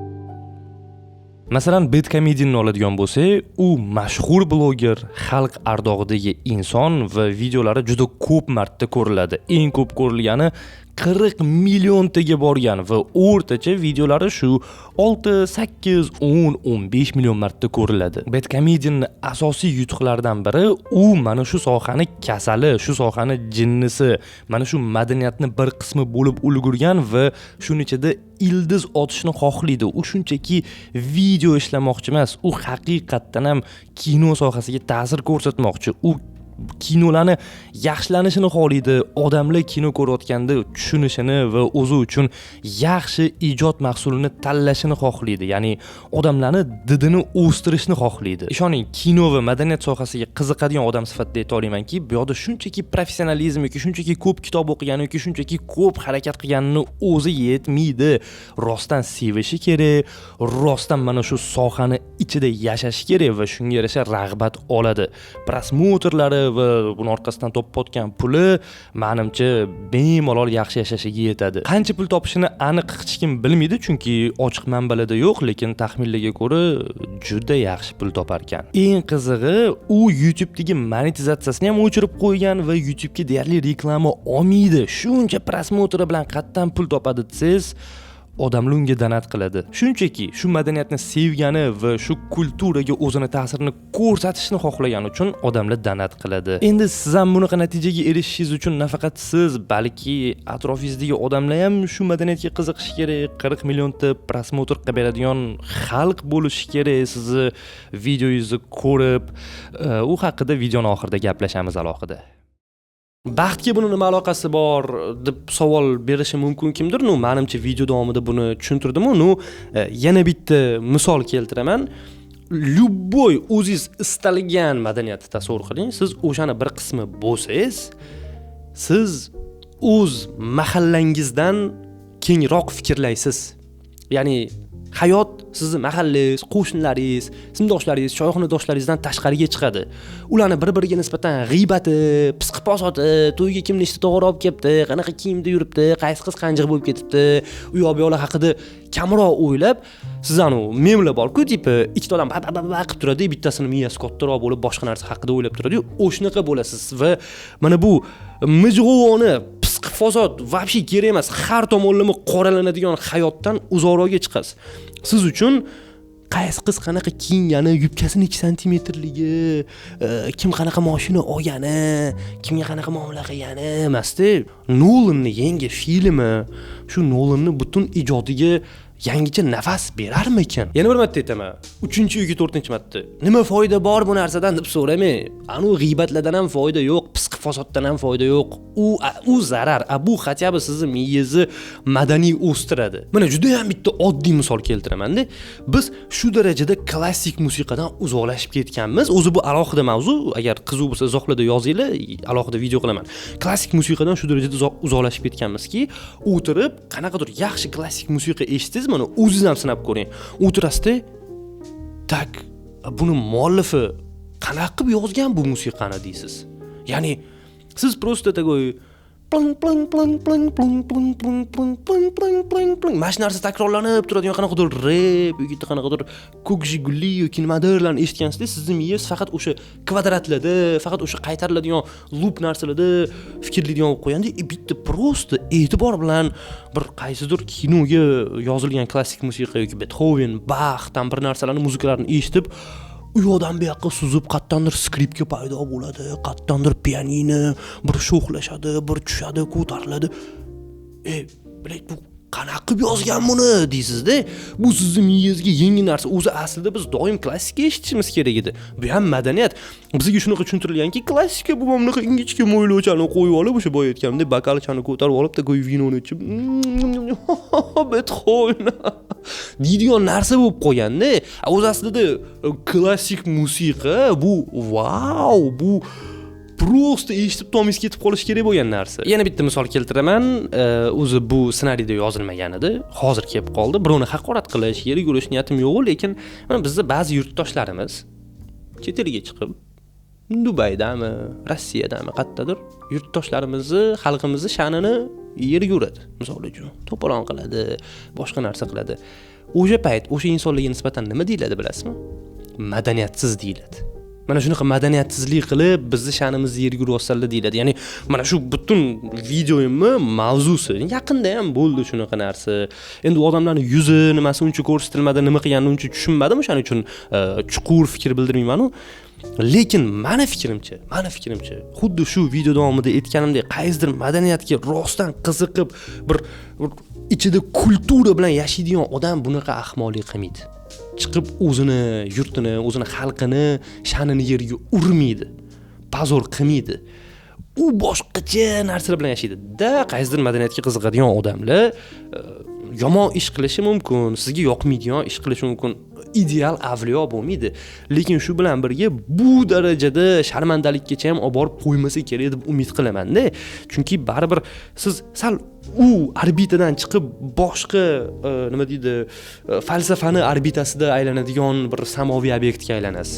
Masalan, Bedcomedianni oladigan bo'lsak, u mashhur bloger, xalq ardog'idagi inson va videolari juda ko'p marta ko'riladi. Eng ko'p ko'rilgani 40 milliontaga borgan va o'rtacha videolari shu 6, 8, 10, 15 million marta ko'riladi. Bedcomedianning asosiy yutuqlaridan biri u mana shu sohani kasali, shu sohani jinnisi, mana shu madaniyatni bir qismi bo'lib ulgurgan va shuning ichida ildiz otishni xohlaydi. U shunchaki video ishlamoqchi emas, u haqiqatdan ham kino sohasiga ta'sir ko'rsatmoqchi. U kinolarni yaxshilanishini xohlaydi, odamlar kino ko'rayotganda tushunishini va o'zi uchun yaxshi ijod mahsulini tanlashini xohlaydi. Ya'ni odamlarni didini o'stirishni xohlaydi. Ishoning, kino va madaniyat sohasiga qiziqadigan odam sifatida ayta olamanki, bu yerda shunchaki professionalizm yoki shunchaki ko'p kitob o'qigan yoki shunchaki ko'p harakat qilganini o'zi yetmaydi. Rostdan sevishi kerak, rostdan mana shu sohani ichida yashashi kerak va shunga yarasha rag'bat oladi. Prosmotrlari, va buni orqasidan topayotgan puli menimcha bemalol yaxshi yashashiga yetadi. Qancha pul topishini aniq hech kim bilmaydi, chunki ochiq manbalarda yo'q, lekin taxminlarga ko'ra juda yaxshi pul topar ekan. Eng qizig'i, u YouTube'dagi monetizatsiyasini ham o'chirib qo'ygan va YouTube'ga deyarli reklama olmaydi. Shuncha prosmotri bilan qatdan pul topadi desangiz, odamlar unga donat qiladi. Shunchaki shu madaniyatni sevgani va shu kulturaga o'zini ta'sirini ko'rsatishni xohlagani uchun odamlar donat qiladi. Endi siz ham bunaqa natijaga erishishingiz uchun nafaqat siz, balki atrofingizdagi odamlar ham shu madaniyatga qiziqishi kerak. 40 millionta prosmotr qilib beradigan xalq bo'lishi kerak. Sizni videoyingizni ko'rib, u haqida videoning oxirida gaplashamiz alohida. Baxtga buni nima aloqasi bor deb savol berishi mumkin kimdir. Menimcha video davomida buni tushuntirdim. Yana bitta misol keltiraman. Любой o'zingiz istalgan madaniyatni tasavvur qiling. Siz o'shani bir qismi bo'lsangiz, siz o'z mahallangizdan kengroq fikrlaysiz. Ya'ni hayot sizni mahallangiz, qo'shnilaringiz, sinfdoshlaringiz, choyxonadoshlaringizdan tashqariga chiqadi. Ularni bir-biriga nisbatan g'iybat, pisqi-posati, to'yga kim nechta to'g'ri olib kelibdi, qanaqa kiyimda yuribdi, qaysi qiz qanjiq bo'lib ketibdi, u yoq bu yoqlar haqida kamroq o'ylab, siz memlar bor-ku, tipi ikkita odam qilib turadi, bittasini miyasi kattaroq bo'lib boshqa narsa haqida o'ylab turadi. O'shnaqa bo'lasiz va mana bu mijg'ovoni fasod vobshe kerak emas, har tomonlama qoralanadigan hayotdan uzoqroqga chiqasiz. Siz uchun qaysi qiz qanaqa kiyingani, yubkasini 2 santimetrligi, kim qanaqa mashina olgani, kimga qanaqa muomala qilgani emas-da. Nolanning yangi filmi, shu Nolanning butun ijodiga yangicha nafas berarmikan? Yana bir marta aytaman, 3-yoki 4-marta. Nima foyda bor bu narsadan deb so'ramang. Anu g'iybatlardan ham foyda yo'q, pisqi fasoddan ham foyda yo'q. U zarar. Bu хотя бы sizni miyangizni madaniy o'stiradi. Mana juda ham bitta oddiy misol keltiraman-da. Biz shu darajada klassik musiqadan uzoqlashib ketganmiz. O'zi bu alohida mavzu. Agar qiziq bo'lsa izohlarda yozinglar, alohida video qilaman. Klassik musiqadan shu darajada uzoqlashib ketganmizki, o'tirib qanaqadir yaxshi klassik musiqa eshitsangiz, mana o'zingiz ham sinab ko'ring. O'tirasizda, tak, buni muallifi qanaqa qilib yozgan bu musiqani deysiz. Ya'ni siz просто такой pling pling pling pling pling pling pling pling pling pling pling pling mana narsa takrorlanib turadigan qanaqadir rap yoki qanaqadir ko'k jiguli yoki nimadirlarni eshitgansizda, sizning miyangiz faqat o'sha kvadratlarda, faqat o'sha qaytariladigan loop narsalarda fikrlaydigan bo'lib qo'yanda, bitta просто e'tibor bilan bir qaysidir kinoga yozilgan klassik musiqa yoki Beethoven, Bachdan bir narsalarni, muzikalarni eshitib, u yoqdan bu yoqqa suzib, qattandir skripka paydo bo'ladi, qattandir pianino, bir sho'xlashadi, bir tushadi, ko'tariladi. Bilay, bu qanaqa qilib yozgan buni deysiz-da. Bu sizning miyangizga yangi narsa. O'zi aslida biz doim klassika eshitishimiz kerak edi. Bu ham madaniyat. Bizga shunaqa tushuntirilganki, klassika bu mamlakat ingichka mo'ylovchani qo'yib olib, o'sha boya aytganimdek bakalchani ko'tarib olib, takoy vinoni ichib, Beethoven deydigan narsa bo'lib qolganda, o'zi aslida klassik musiqa bu wow, bu просто eshitib tomingiz ketib qolish kerak bo'lgan narsa. Yana bitta misol keltiraman. O'zi bu ssenariyda yozilmagan edi. Hozir kelib qoldi. Birovni haqorat qilish, yeri ko'rish niyatim yo'q, lekin mana bizda ba'zi yurtdoshlarimiz chet elga chiqib, Dubaydami, Rossiyadami, qayerdadir yurtdoshlarimizni, xalqimizni sha'nini yerga uradi. Misol uchun, to'polon qiladi, boshqa narsa qiladi. O'sha payt o'sha insonlarga nisbatan nima deyiladi bilasizmi? Madaniyatsiz deyiladi. Mana shunaqa madaniyatsizlik qilib bizni sha'nimizni yerga urib deyiladi. Ya'ni mana shu butun videoyimni mavzusi yaqinda ham bo'ldi shunaqa narsa. Endi odamlarning yuzi nimasi uncha ko'rsatilmadi, nima qilganini uncha tushunmadim, o'shaning uchun chuqur fikr bildirmayman-u. Lekin meni fikrimcha, xuddi shu video davomida aytganimdek, qaysidir madaniyatga rostdan qiziqib, bir ichida kultura bilan yashaydigan odam bunaqa ahmoqlik qilmaydi. Chiqib o'zini yurtini, o'zini xalqini, sha'nini yerga urmaydi. Pazor qilmaydi. U boshqacha narsalar bilan yashaydi. Qaysidir madaniyatga qiziqadigan odamlar yomon ish qilishi mumkin, sizga yoqmaydigan ish qilishi mumkin. Ideal avliyo bo'lmaydi. Lekin shu bilan birga bu darajada sharmandalikkacha ham olib borib qo'ymasa kerak deb umid qilaman-da. Chunki baribir siz sal u orbitadan chiqib boshqa nima deydi, falsafani orbitasida aylanadigan bir samoviy obyektga aylanasiz.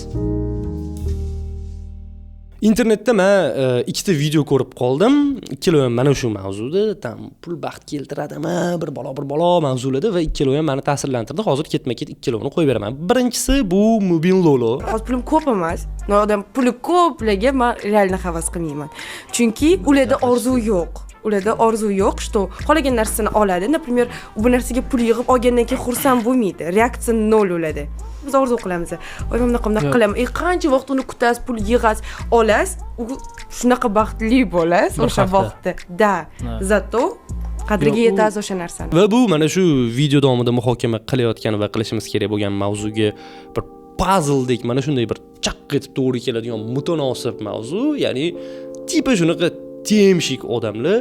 Internetda men ikkita video ko'rib qoldim. Ikkalovi ham mana shu mavzuda, tam pul baxt keltiradimi, bir balo mavzularda va ikkalovi ham meni ta'sirlantirdi. Hozir ketma-ket ikkalovini qo'yib beraman. Birinchisi bu Mubin Lolo. Hozir pulim ko'p emas. Odam puli ko'plarga men realni havas qilmayman. Chunki ularda orzu yo'q. Ularda orzu yo'q, что xohlagan narsani oladi. Например, bu narsaga pul yig'ib olgandan keyin xursand bo'lmaydi. Reaksiya nol bo'ladi. Biz orzu qilamiz. Voy, men bunaqa qilaman. Qancha vaqt uni kutasiz, pul yig'asiz, olasiz, u shunaqa baxtli bo'lasiz o'sha vaqtda. Da. Zato qadriga yetasiz o'sha narsani. Va bu mana shu video davomida muhokama qilayotgan va qilishimiz kerak bo'lgan mavzuga bir puzzledek mana shunday bir chaq etib to'g'ri keladigan mutanosib mavzu, ya'ni tipi shunaqa temshik odamlar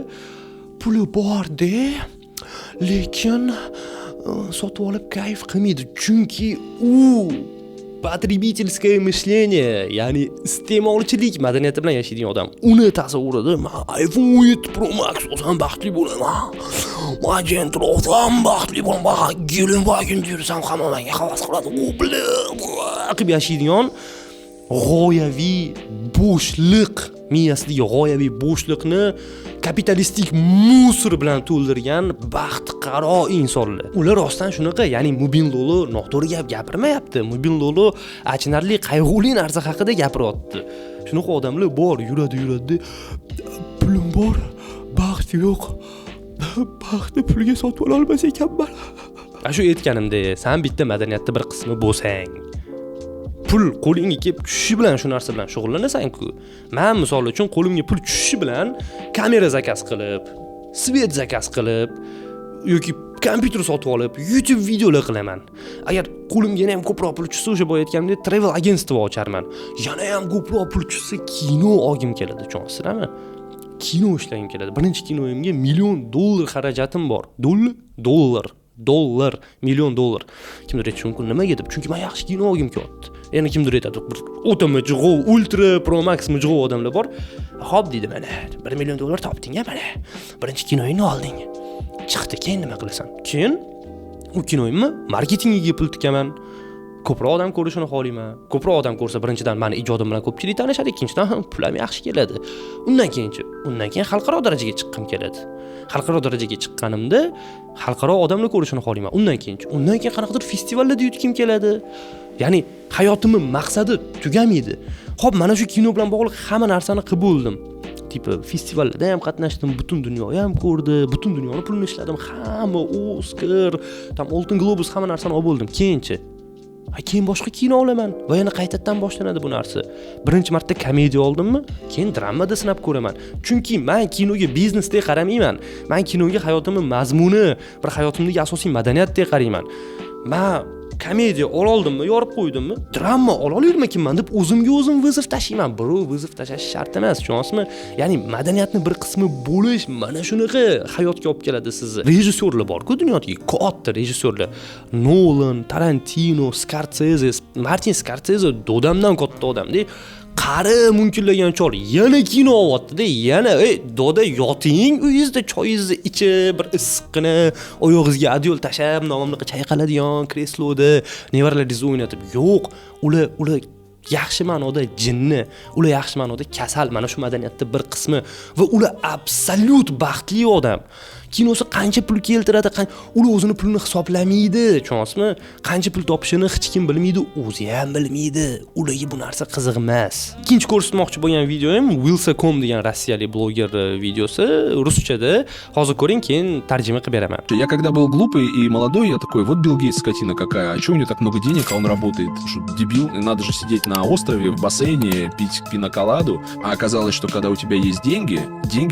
puli bor-da, lekin sotib olib kayf qilmaydi, chunki u потребительское мышление, ya'ni iste'molchilik madaniyati bilan yashaydigan odam. Uni tasavvurida men iPhone 7 Pro Max olsam baxtli bo'laman. Magent olsam baxtli bo'laman. Gelenwagen yursam hamma menga havas qiladi. U bilan qilib yashaydigan g'oyaviy bo'shliq, miyasidagi g'oyaviy bo'shliqni kapitalistik musor bilan to'ldirgan baxtiqaro insonlar. Ular rostdan shunaqa, ya'ni Mubin Lolo noto'g'ri gap gapirmayapti. Mubin Lolo achinarli, qayg'uli narsa haqida gapiryapti. Shunaqa odamlar bor, yuradi. Pulim bor, baxt yo'q. Baxtni pulga sotib ola olmas ekanman. Shu aytganimda, sen bitta madaniyatda bir qismi bo'lsang, pul qo'lingga kelib tushishi bilan shu narsa bilan shug'ullanasan-ku. Men misol uchun qo'limga pul tushishi bilan kamera zakaz qilib, svet zakaz qilib yoki kompyuter sotib olib, YouTube videolar qilaman. Agar qo'limga yana ham ko'proq pul tushsa, o'sha boya aytganimdek travel agentство ocharman. Yana ham ko'proq pul tushsa, kino olgim keladi, tushunasizlarmi? Kino ishlagim keladi. Birinchi kinoyimga $1 million xarajatim bor. Dollar, $1 million. Kimdir aytishi mumkin, nimaga deb? Chunki men yaxshi kino olgim kelyapti. Yana kimdir aytadi, bir o'ta mijg'ov, ultra pro max mijg'ov odamlar bor. Xo'p deydi, mana $1 million topding-a, mana. Birinchi kinoyingni olding. Chiqdi, keyin nima qilasan? Keyin u kinoyimni marketingiga pul tikaman. Ko'proq odam ko'rishini xohlayman. Ko'proq odam ko'rsa, birinchidan meni ijodim bilan ko'pchilik tanishadi, ikkinchidan ham pulim yaxshi keladi. Undan keyin xalqaro darajaga chiqqim keladi. Xalqaro darajaga chiqqanimda xalqaro odamlar ko'rishini xohlayman. Undan keyin qanaqadir festivallarda yutkim keladi. Ya'ni hayotimning maqsadi tugamaydi. Xo'p, mana shu kino bilan bog'liq hamma narsani qilib bo'ldim. Tipi festivallarda ham qatnashdim, butun dunyoga ham ko'rdi, butun dunyoni pulini ishladim, hamma Oscar, tam Oltin Globus hamma narsani olib bo'ldim. Keyin boshqa kino olaman va yana qaytadan boshlanadi bu narsa. Birinchi marta komediya oldimmi? Keyin dramada sinab ko'raman. Chunki men kinoga biznesdek qaramayman. Men kinoga hayotimning mazmuni, bir hayotimdagi asosiy madaniyatdek qarayman. Men komediya oldimmi, yorib qo'ydimmi? Drama olavermayman deb o'zimga o'zim vizif tashiyman. Bro, vizif tashash shart emas, tushunasizmi? Ya'ni madaniyatning bir qismi bo'lish mana shunaqa hayotga olib keladi sizni. Rejissyorlar bor-ku dunyodagi, katta rejissyorlar. Nolan, Tarantino, Scorsese, Martin Scorsese dodamdan katta odam-da. Qari mumkinlagan chol yana kino olyapti-da, yana doda yoting, uyingizda choyingizni ichib, bir issiqqina oyog'ingizga adyol tashab, nomimliqqa chayqaladigan kresloda nevaralaringizni o'ynatib. Yo'q, ular yaxshi ma'noda jinni, ular yaxshi ma'noda kasal, mana shu madaniyatda bir qismi va ular absolyut baxtli odam. Kinosi qancha pul keltiradi, ular o'zini pulini hisoblamaydi, tushunasizmi? Qancha pul topishini hech kim bilmaydi, o'zi ham bilmaydi. Ularga bu narsa qiziq emas. Ikkinchi ko'rsatmoqchi bo'lgan videoim Wilsa.com degan rossiyalik bloger videosi, ruschada. Hozir ko'ring, keyin tarjima qilib beraman. Я когда был глупый и молодой, я такой, вот Билл Гейтс, скотина какая, а чё у него так много денег, а он работает? Что, дебил? Надо же сидеть на острове, в бассейне, пить пиноколаду. А оказалось, что когда у тебя есть деньги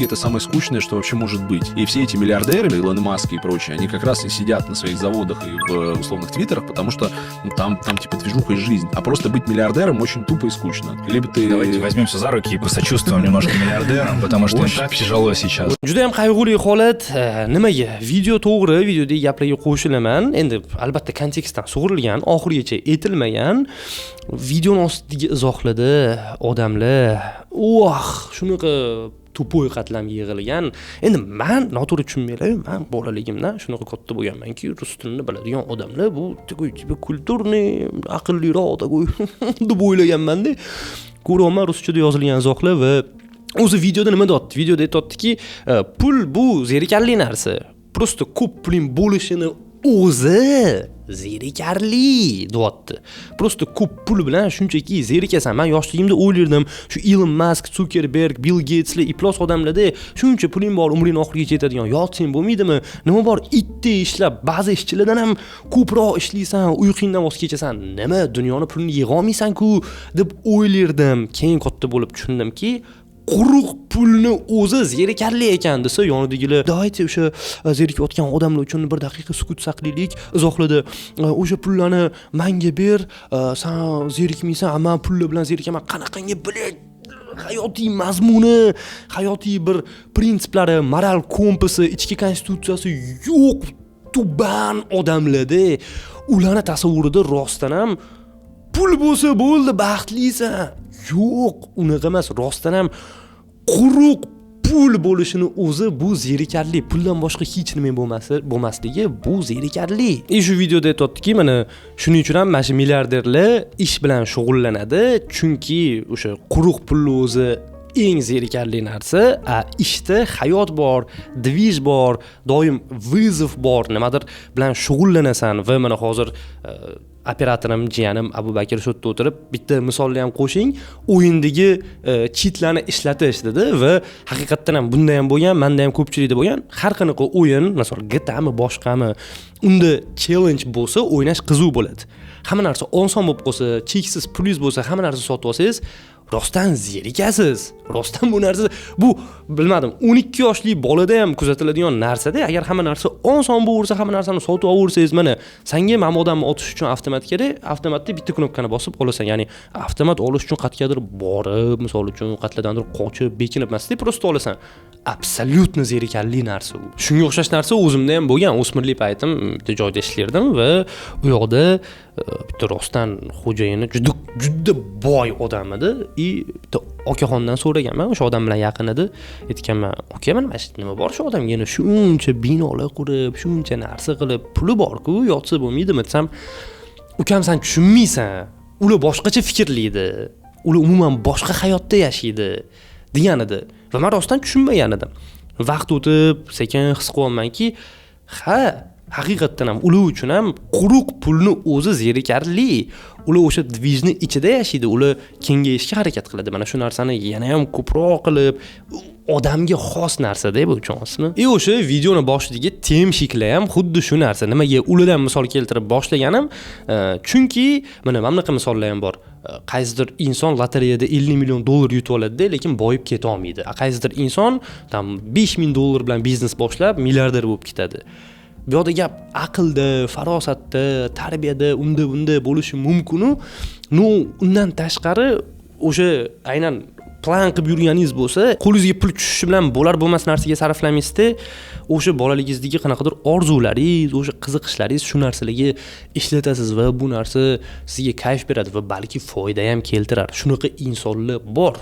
это самое скучное, что вообще может быть. И все эти миллиардеры, Илон Маск и прочие, они как раз и сидят на своих заводах и в условных твиттерах, потому что там типа движуха и жизнь. А просто быть миллиардером очень тупо и скучно. Либо ты... Давайте возьмемся за руки и посочувствуем немножко миллиардерам, потому что им так тяжело сейчас. Juda ham qayg'uli holat. Nimaga? Video to'g'ri, videodagi gaplarga qo'shilaman. Endi albatta kontekstdan sug'urilgan, oxirigacha aytilmagan. Videoning ostidagi izohlarda odamlar, shunaqa to'poy qatlam yig'ilgan. Endi men noto'g'ri tushunmanglar, men bolaligimdan shunaqa katta bo'lganmanki, rus tilini biladigan odamlar bu kulturniy, aqlliroq deb o'ylaganman-da. ko'ryapman ruschada yozilgan izohlar va o'zi videoda nima deyapti? Videoda aytayaptiki, pul bu zerikarli narsa. Prosta ko'p puling bo'lishini o'zi zerikarli deyapti. Prosta ko'p pul bilan shunchaki zerikasan. Men yoshligimda o'ylardim, shu Elon Musk, Zuckerberg, Bill Gateslar iflos odamlarda shuncha puling bor, umring oxirigacha yetadigan yotsang bo'lmaydimi? Nima bor, itdek ishlab, ba'zi ishchilardan ham ko'proq ishlaysan, uyqingdan voz kechasan. Nima, dunyoni pulini yig'a olmaysan-ku deb o'ylardim. Keyin katta bo'lib tushundimki, quruq pulni o'zi zerikarli ekan desa, yonidagilar "Dayte o'sha zerikayotgan odamlar uchun bir daqiqa sukut saqlaylik" izohladi. "O'sha pullarni menga ber, sen zerikmaysan, men pullar bilan zerikaman." Qanaqangi bilet hayotiy mazmuni, hayotiy bir prinsiplari, moral kompasi, ichki konstitutsiyasi yo'q tuban odamlarda ularni tasavvurida rostdan ham pul bo'lsa bo'ldi, baxtlisan. Yo'q, unaqa emas. Rostdan ham quruq pul bo'lishini o'zi bu zerikarli. Puldan boshqa hech nima bo'lmasligi bu zerikarli. Shu videoda aytayotdiki, mana shuning uchun ham mana shu milliarderlar ish bilan shug'ullanadi, chunki o'sha quruq pulni o'zi eng zerikarli narsa. Ishda hayot bor, dvij bor, doim vizov bor, nimadir bilan shug'ullanasan va mana hozir operatorim, jiyanim Abu Bakr shu yerda o'tirib bitta misolni ham qo'shing, o'yindagi cheatlarni ishlatish dedi va haqiqatdan ham bunda ham bo'lgan, menda ham ko'pchilikda bo'lgan. Har qanaqa o'yin, masalan GTAmi, boshqami, unda challenge bo'lsa, o'ynash qiziq bo'ladi. Hamma narsa oson bo'lib qolsa, cheksiz pulingiz bo'lsa, hamma narsa sotib olsangiz, rostdan zerikasiz. Rostdan bu narsa, bu bilmadim, 12 yoshli bolada ham kuzatiladigan narsa-da. Agar hamma narsa oson bo'lsa, hamma narsani sotib olursangiz, mana senga mana odamni otish uchun avtomat kerak, avtomatda bitta knopkani bosib olasan. Ya'ni avtomat olish uchun qayergadir borib, misol uchun qayerlardandir qochib, bekinib emasda, prosta olasan. Absolyutno zerikarli narsa u. Shunga o'xshash narsa o'zimda ham bo'lgan. O'smirlik paytim bitta joyda ishlardim va u yoqda bitta rostdan xo'jayini juda boy odam edi. Bitta okaxondan so'raganman, o'sha odam bilan yaqin edi. Aytganman, "Aka, mana nima bor shu odamga? Yana shuncha binolar qurib, shuncha narsa qilib, puli bor-ku, yotsa bo'lmaydimi?" desam, "Ukam, sen tushunmaysan. Ular boshqacha fikrlaydi. Ular umuman boshqa hayotda yashaydi" degan edi. Va men rostdan tushunmagan edim. Vaqt o'tib, sekin his qilyapmanki, haqiqatdan ham ular uchun ham quruq pulni o'zi zerikarli. Ular o'sha divizni ichida yashaydi, ular kengayishga harakat qiladi. Mana shu narsani yana ham ko'proq qilib, odamga xos narsa-da bu tushunasizmi? O'sha videoni boshidagi temshiklar ham xuddi shu narsa. Nimaga ulardan misol keltirib boshlaganim? Chunki mana bunaqa misollar ham bor. Qaysidir inson lotereyada 50 million dollar yutib oladi-da, lekin boyib keta olmaydi. Qaysidir inson tam 5 ming dollar bilan biznes boshlab milliarder bo'lib ketadi. Bu yoqda gap aqlda, farosatda, tarbiyada, unda bo'lishi mumkin-u. Undan tashqari o'sha aynan plan qilib yurganingiz bo'lsa, qo'lingizga pul tushishi bilan bo'lar-bo'lmas narsaga sarflamaysizda, o'sha bolaligingizdagi qanaqadir orzularingiz, o'sha qiziqishlaringiz shu narsalarga ishlatasiz va bu narsa sizga kayf beradi va balki foyda ham keltirar. Shunaqa insonlar bor.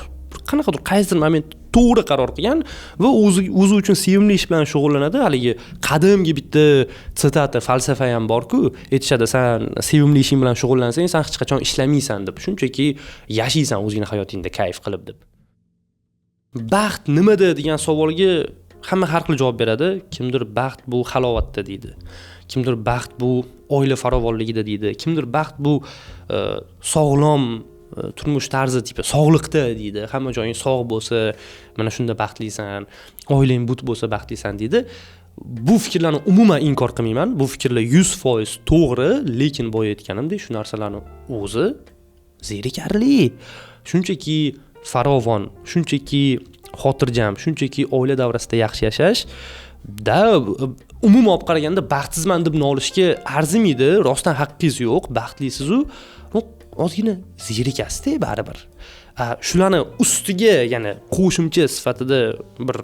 Qanaqadir qaysidir moment to'g'ri qaror qilgan va o'zi uchun sevimli ish bilan shug'ullanadi. Haligi qadimgi bitta sitata, falsafa ham bor-ku, aytishadi, sen sevimli ishing bilan shug'ullansang, sen hech qachon ishlamaysan deb. Shunchaki yashaysan o'zingning hayotingda kayf qilib deb. Baxt nimada degan savolga hamma har xil javob beradi. Kimdir baxt bu halovatda deydi. Kimdir baxt bu oila farovonligida deydi. Kimdir baxt bu sog'lom turmush tarzi tipi, sog'liqda deydi. Hamma joying sog' bo'lsa, mana shunda baxtlisan, oilang but bo'lsa baxtlisan deydi. Bu fikrlarni umuman inkor qilmayman. Bu fikrlar 100% to'g'ri, lekin boya aytganimdek, shu narsalarning o'zi zerikarli. Shunchaki farovon, shunchaki xotirjam, shunchaki oila davrasida yaxshi yashash da umuman olib qaraganda baxtsizman deb nolishga arzimaydi. Rostdan haqqingiz yo'q, baxtlisiz-u, ozgina zerikasiz-da baribir. Shularni ustiga yana qo'shimcha sifatida bir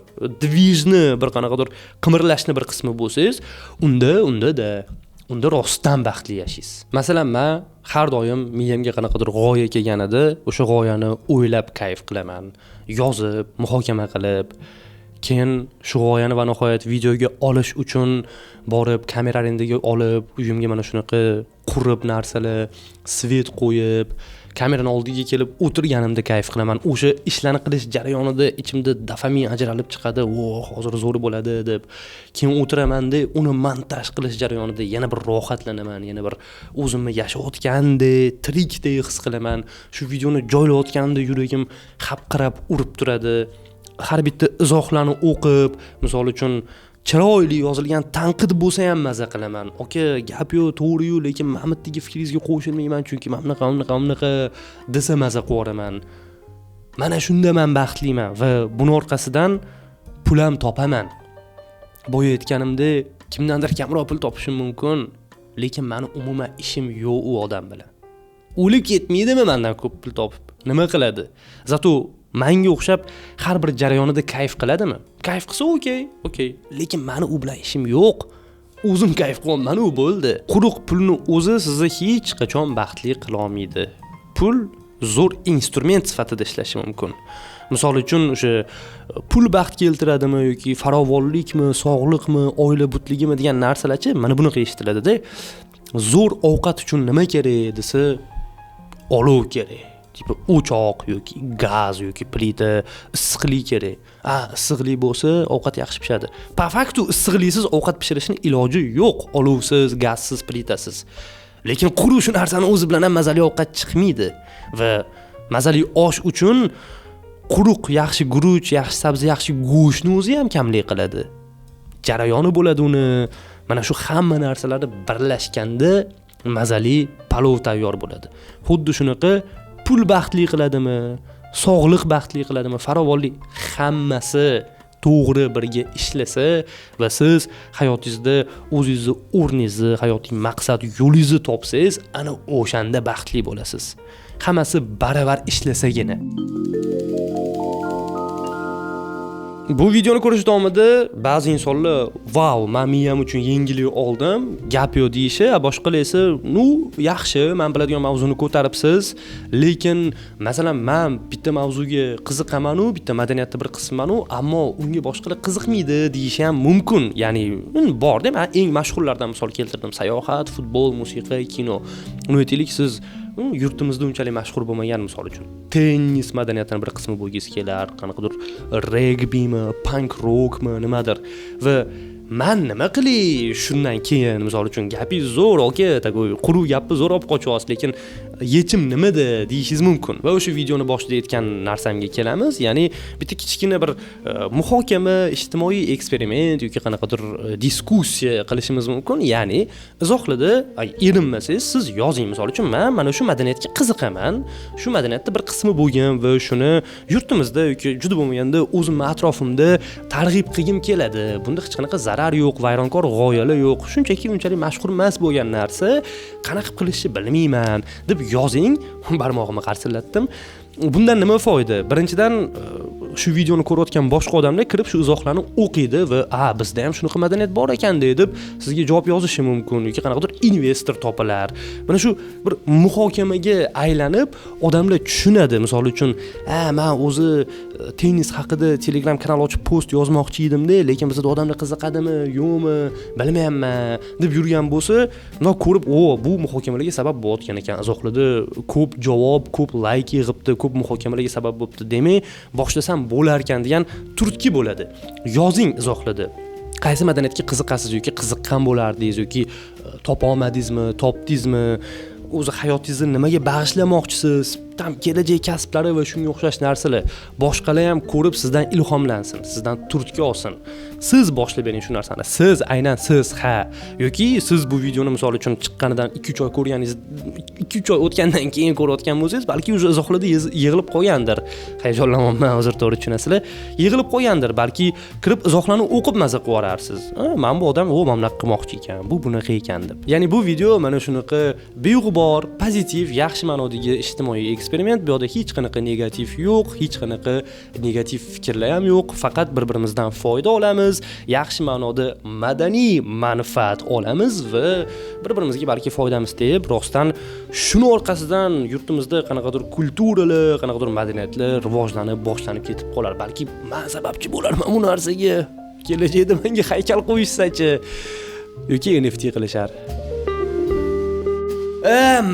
divizni, bir qanaqadir qimirlashni bir qismi bo'lsangiz, unda rostdan baxtli yashaysiz. Masalan, men har doim miyamga qanaqadir g'oya kelganida, o'sha g'oyani o'ylab kayf qilaman, yozib, muhokama qilib, keyin shu g'oyani va nihoyat videoga olish uchun borib kamera rendiga olib, uyimga mana shunaqa qurib narsalar, svet qo'yib, kameraning oldiga kelib o'tirganimda kayf qilaman. O'sha ishlarni qilish jarayonida ichimda dopamin ajralib chiqadi. Hozir zo'r bo'ladi deb. Keyin o'tiramanda uni montaj qilish jarayonida yana bir rohatlanaman, yana bir o'zimni yashayotgandek, tirikdek his qilaman. Shu videoni joylayotganimda yuragim xapqirab urib turadi. Har bitta izohlarni o'qib, misol uchun chiroyli yozilgan tanqid bo'lsa ham maza qilaman. Oka, gap yo'q, to'g'ri-yu, lekin Mamatdagi fikringizga qo'shilmayman, chunki men bunaqa desa maza qilaman. Mana shunda men baxtliman va buning orqasidan pul ham topaman. Boya aytganimdek, kimdandir kamroq pul topishim mumkin, lekin meni umuman ishim yo'q u odam bilan. O'lib ketmaydimi mendan ko'p pul topib? Nima qiladi? Zato menga o'xshab har bir jarayonida kayf qiladimi? Kayf qilsa okey. Lekin meni u bilan ishim yo'q. O'zim kayf qilaman, u bo'ldi. Quruq pulni o'zi sizni hech qachon baxtli qila olmaydi. Pul zo'r instrument sifatida ishlashi mumkin. Misol uchun o'sha pul baxt keltiradimi yoki farovonlikmi, sog'liqmi, oila butligimi degan narsalarchi mana bunaqa eshitiladi-da. Zo'r ovqat uchun nima kerak desa, olov kerak. Tipi o'choq yoki gaz yoki plita, issiqlik kerak. Issiqlik bo'lsa, ovqat yaxshi pishadi. Po faktu issiqliksiz ovqat pishirishning iloji yo'q, olovsiz, gazsiz, plitasiz. Lekin quruq shu narsani o'zi bilan ham mazali ovqat chiqmaydi va mazali osh uchun quruq yaxshi guruch, yaxshi sabzi, yaxshi go'shtni o'zi ham kamlik qiladi. Jarayoni bo'ladi uni. Mana shu hamma narsalar birlashganda mazali palov tayyor bo'ladi. Xuddi shunaqa pul baxtli qiladimi, sog'liq baxtli qiladimi, farovonlik hammasi to'g'ri birga ishlasa va siz hayotingizda o'zingizni o'rningizni, hayotiy maqsad yo'lingizni topsangiz, ana o'shanda baxtli bo'lasiz. Hammasi baravar ishlasagina. Bu videoni ko'rish davomida ba'zi insonlar "Vau, men miyam uchun yengillik oldim" gap yo'q deyishi, boshqalar esa yaxshi, men biladigan mavzuni ko'taribsiz, lekin masalan men bitta mavzuga qiziqaman-u, bitta madaniyatda bir qismman-u, ammo unga boshqalar qiziqmaydi deyishi ham mumkin. Ya'ni bor-da, men eng mashhurlardan misol keltirdim: sayohat, futbol, musiqa, kino. Uni aytaylik, siz yurtimizda unchalik mashhur bo'lmagan misol uchun tennis madaniyatining bir qismi bo'lgisi kelar, qanaqadir regbimi, punk rockmi, nimadir. Va men nima qilay shundan keyin misol uchun gapingiz zo'r, tagoy quruq gapni zo'r olib qochyapsiz, lekin yechim nimada deyishingiz mumkin. Va o'sha videoni boshida aytgan narsamga kelamiz. Ya'ni bitta kichkina bir muhokama, ijtimoiy eksperiment yoki qanaqadir diskussiya qilishimiz mumkin. Ya'ni izohlarda erinmasangiz siz yozing. Misol uchun men mana shu madaniyatga qiziqaman, shu madaniyatda bir qismi bo'lgan va shuni yurtimizda yoki juda bo'lmaganda o'zimning atrofimda targ'ib qilgim keladi. Bunda hech qanaqa zarar yo'q, vayronkor g'oyalar yo'q. Shunchaki unchalik mashhur emas bo'lgan narsa qanaqa qilishni bilmayman deb yozing. Barmog'imni qarsillatdim. Bundan nima foyda? Birinchidan shu videoni ko'rayotgan boshqa odamlar kirib shu izohlarni o'qiydi va bizda ham shunaqa madaniyat bor ekan deb sizga javob yozishi mumkin yoki qanaqadir investor topilar. Mana shu bir muhokamaga aylanib odamlar tushunadi. Misol uchun, men o'zi tennis haqida Telegram kanal ochib post yozmoqchi edim-da, lekin bizda odamlar qiziqadimi, yo'qmi, bilmayman deb yurgan bo'lsa, uni ko'rib, bu muhokamalarga sabab bo'layotgan ekan. Izohlarda ko'p javob, ko'p like yig'ibdi, ko'p muhokamalarga sabab bo'libdi demay, boshlasam bo'lar ekan degan turtki bo'ladi. Yozing izohlarda. Qaysi madaniyatga qiziqasiz yoki qiziqqan bo'lardingiz yoki topa olmadingizmi, topdingizmi? O'zi hayotingizni nimaga bag'ishlamoqchisiz? Tam kelajak kasblari va shunga o'xshash narsalar. Boshqalar ham ko'rib sizdan ilhomlansin, sizdan turtki olsin. Siz boshlab bering shu narsani. Siz aynan siz yoki siz bu videoni misol uchun chiqqanidan 2-3 oy ko'rganingiz, 2-3 oy o'tgandan keyin ko'rayotgan bo'lsangiz, balki o'sha izohlarda yig'ilib qolgandir. Hayajonlanmayman, hozir to'g'ri tushunasizlar. Yig'ilib qolgandir, balki kirib izohlarni o'qib maza qilib yorarsiz. Men bu odam mamlak qilmoqchi ekan, bu bunaqa ekan deb. Ya'ni bu video mana shunaqa beg'ubor, pozitiv, yaxshi ma'nodagi ijtimoiy eksperiment. Bu yerda hech qanaqa negativ yo'q, hech qanaqa negativ fikrlar ham yo'q. Faqat bir-birimizdan foyda olamiz, yaxshi ma'noda madaniy manfaat olamiz va bir-birimizga balki foydamiz tegib, rostdan shuni orqasidan yurtimizda qanaqadir kulturalar, qanaqadir madaniyatlar rivojlanib, boshlanib ketib qolar. Balki men sababchi bo'larman bu narsaga. Kelajakda menga haykal qo'yishsa-chi yoki NFT qilishar.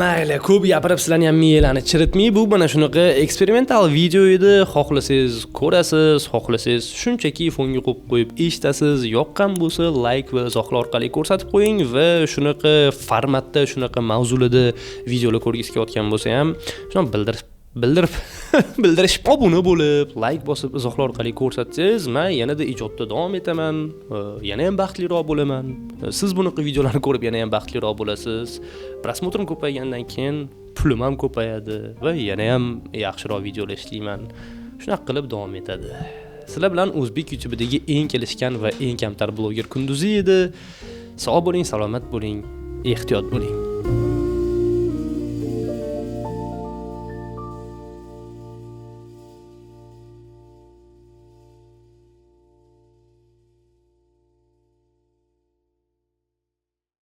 Mayli, ko'p gapirib sizlarni ham miyanglarni chiritmay, bu mana shunaqa eksperimental video edi. Xohlasangiz ko'rasiz, xohlasangiz shunchaki fonga qo'yib eshitasiz. Yoqqan bo'lsa, like va izohlar orqali ko'rsatib qo'ying va shunaqa formatda, shunaqa mavzularda videolar ko'rgisi kelayotgan bo'lsa ham, shuni bildirishib obuna bo'lib, like bosib, izohlar orqali ko'rsatsangiz, men yanada ijodda davom etaman, yana ham baxtliroq bo'laman. Siz bunaqa videolarni ko'rib yana ham baxtliroq bo'lasiz. Prosmotrim ko'paygandan keyin pulim ham ko'payadi va yana ham yaxshiroq videolar ishlayman. Shunaqa qilib davom etadi. Sizlar bilan O'zbek YouTube'dagi eng kelishgan va eng kamtar bloger Kunduzi edi. Sog' bo'ling, salomat bo'ling, ehtiyot bo'ling.